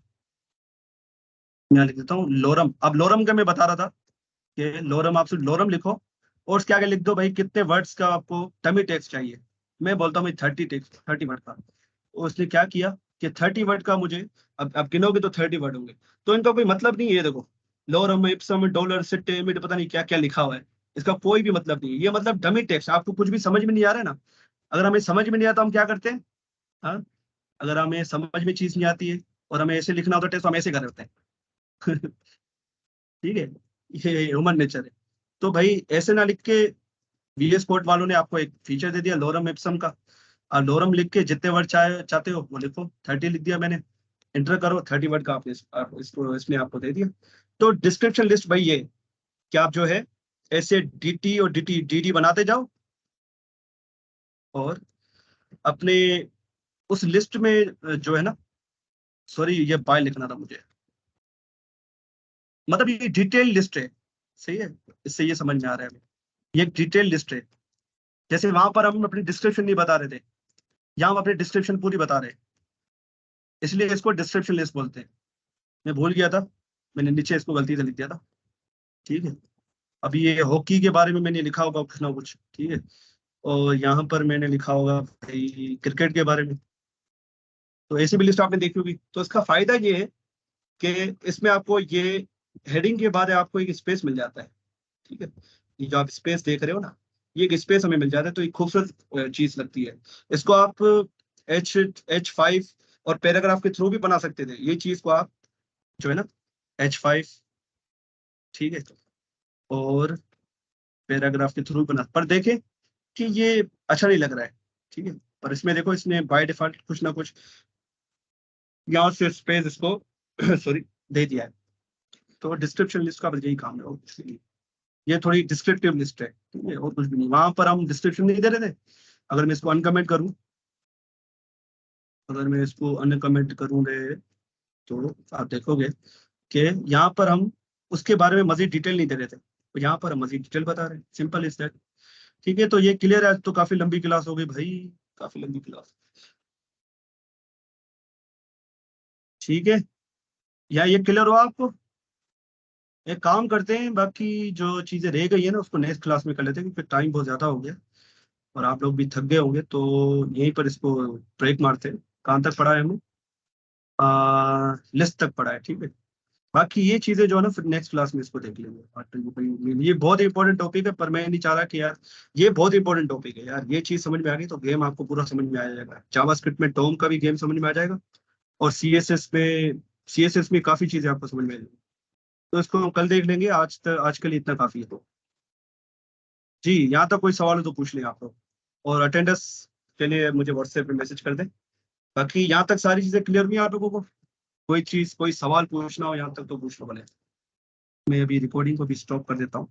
यहाँ लिख देता हूँ लोरम। अब लोरम का मैं बता रहा था कि लोरम, आप सिर्फ लोरम लिखो और उसके आगे लिख दो भाई कितने वर्ड्स का आपको डमी टेक्स्ट चाहिए। मैं बोलता हूँ 30 वर्ड का। और उसने क्या किया कि 30 वर्ड का मुझे, अब गिनोगे तो 30 वर्ड होंगे, तो इनका कोई मतलब नहीं है। ये देखो, Loram, Epson, dollar, setae, mid, पता नहीं क्या क्या लिखा हुआ है, इसका कोई भी मतलब नहीं है। ये मतलब डमी टेक्स्ट। आपको कुछ भी समझ में नहीं आ रहा है ना, अगर हमें समझ में नहीं आता हम क्या करते हैं, हाँ, अगर हमें समझ में चीज नहीं आती है और हमें ऐसे लिखना होता है टेक्स्ट, तो हम ऐसे कर देते हैं। ठीक है, ये ह्यूमन नेचर है। तो भाई ऐसे ना लिख के, वीएस कोड वालों ने आपको एक फीचर दे दिया लोरम इप्सम का। और लोरम लिख के जितने वर्ड चाहते हो वो लिखो। 30 लिख दिया मैंने, एंटर करो, 30 वर्ड का आपने इसको इसने आपको दे दिया। तो डिस्क्रिप्शन लिस्ट भाई ये कि आप जो है ऐसे डीटी और डीडी बनाते जाओ और अपने उस लिस्ट में जो है ना, सॉरी ये बाय लिखना था मुझे, मतलब ये डिटेल लिस्ट है। सही है, इससे ये समझ में आ रहा है हमें, ये एक डिटेल लिस्ट है। जैसे वहां पर हम अपनी डिस्क्रिप्शन नहीं बता रहे थे, यहाँ हम अपनी डिस्क्रिप्शन पूरी बता रहे हैं, इसलिए इसको डिस्क्रिप्शन लिस्ट बोलते हैं। मैं भूल गया था, मैंने नीचे इसको गलती से लिख दिया था। ठीक है, अभी ये हॉकी के बारे में मैंने लिखा होगा कुछ ना कुछ। ठीक है, और यहाँ पर मैंने लिखा होगा भाई क्रिकेट के बारे में। तो ऐसी भी लिस्ट आपने देखी होगी। तो इसका फायदा ये है कि इसमें आपको ये हेडिंग के बाद आपको एक स्पेस मिल जाता है। ठीक है, ये जो आप स्पेस देख रहे हो ना, ये एक स्पेस हमें मिल जाता है, तो एक खूबसूरत चीज लगती है। इसको आप H5 और पैराग्राफ के थ्रू भी बना सकते थे। ये चीज को आप जो है ना H5, ठीक है, और पैराग्राफ के थ्रू बना, पर देखें कि ये अच्छा नहीं लग रहा है। ठीक है, पर इसमें देखो, इसने बाय डिफॉल्ट कुछ ना कुछ यहाँ से स्पेस इसको सॉरी दे दिया है। तो डिस्क्रिप्शन लिस्ट का बस यही काम है। ये थोड़ी डिस्क्रिप्टिव लिस्ट है, ठीक है, और कुछ भी नहीं। वहां पर हम डिस्क्रिप्शन नहीं दे रहे थे। अगर मैं इसको अनकमेंट करूं, अगर मैं इसको अनकमेंट करूंगे तो आप देखोगे कि यहाँ पर हम उसके बारे में मजीद डिटेल नहीं दे रहे थे, तो यहाँ पर हम मजीद डिटेल बता रहे हैं। Simple is that. ठीक है, तो ये क्लियर है। तो काफी लंबी क्लास हो गई भाई, काफी लंबी क्लास। ठीक है, या ये क्लियर हो आपको? एक काम करते हैं, बाकी जो चीजें रह गई है ना उसको नेक्स्ट क्लास में कर लेते हैं, क्योंकि टाइम बहुत ज्यादा हो गया और आप लोग भी थक गए होंगे। तो यहीं पर इसको ब्रेक मारते हैं। कहाँ तक पढ़ा है हमें? लिस्ट तक पढ़ा है। ठीक है, बाकी ये चीजें जो है ना फिर नेक्स्ट क्लास में इसको देख लेंगे। ये बहुत इंपॉर्टेंट टॉपिक है, पर मैं नहीं चाह रहा कि यार, ये बहुत इंपॉर्टेंट टॉपिक है यार। ये चीज समझ में आ गई तो गेम आपको पूरा समझ में आ जाएगा। जावास्क्रिप्ट में टॉम का भी गेम समझ में आ जाएगा, और सीएसएस में काफी चीजें आपको समझ में आ जाएगी। तो इसको हम कल देख लेंगे। आज के लिए इतना काफी है। तो जी, यहाँ तक कोई सवाल हो तो पूछ लें आप लोग, और अटेंडेंस के लिए मुझे व्हाट्सएप पे मैसेज कर दें। बाकी यहाँ तक सारी चीजें क्लियर हुई आप लोगों को? कोई चीज, कोई सवाल पूछना हो यहाँ तक तो पूछ लो भले। मैं अभी रिकॉर्डिंग को भी स्टॉप कर देता हूँ।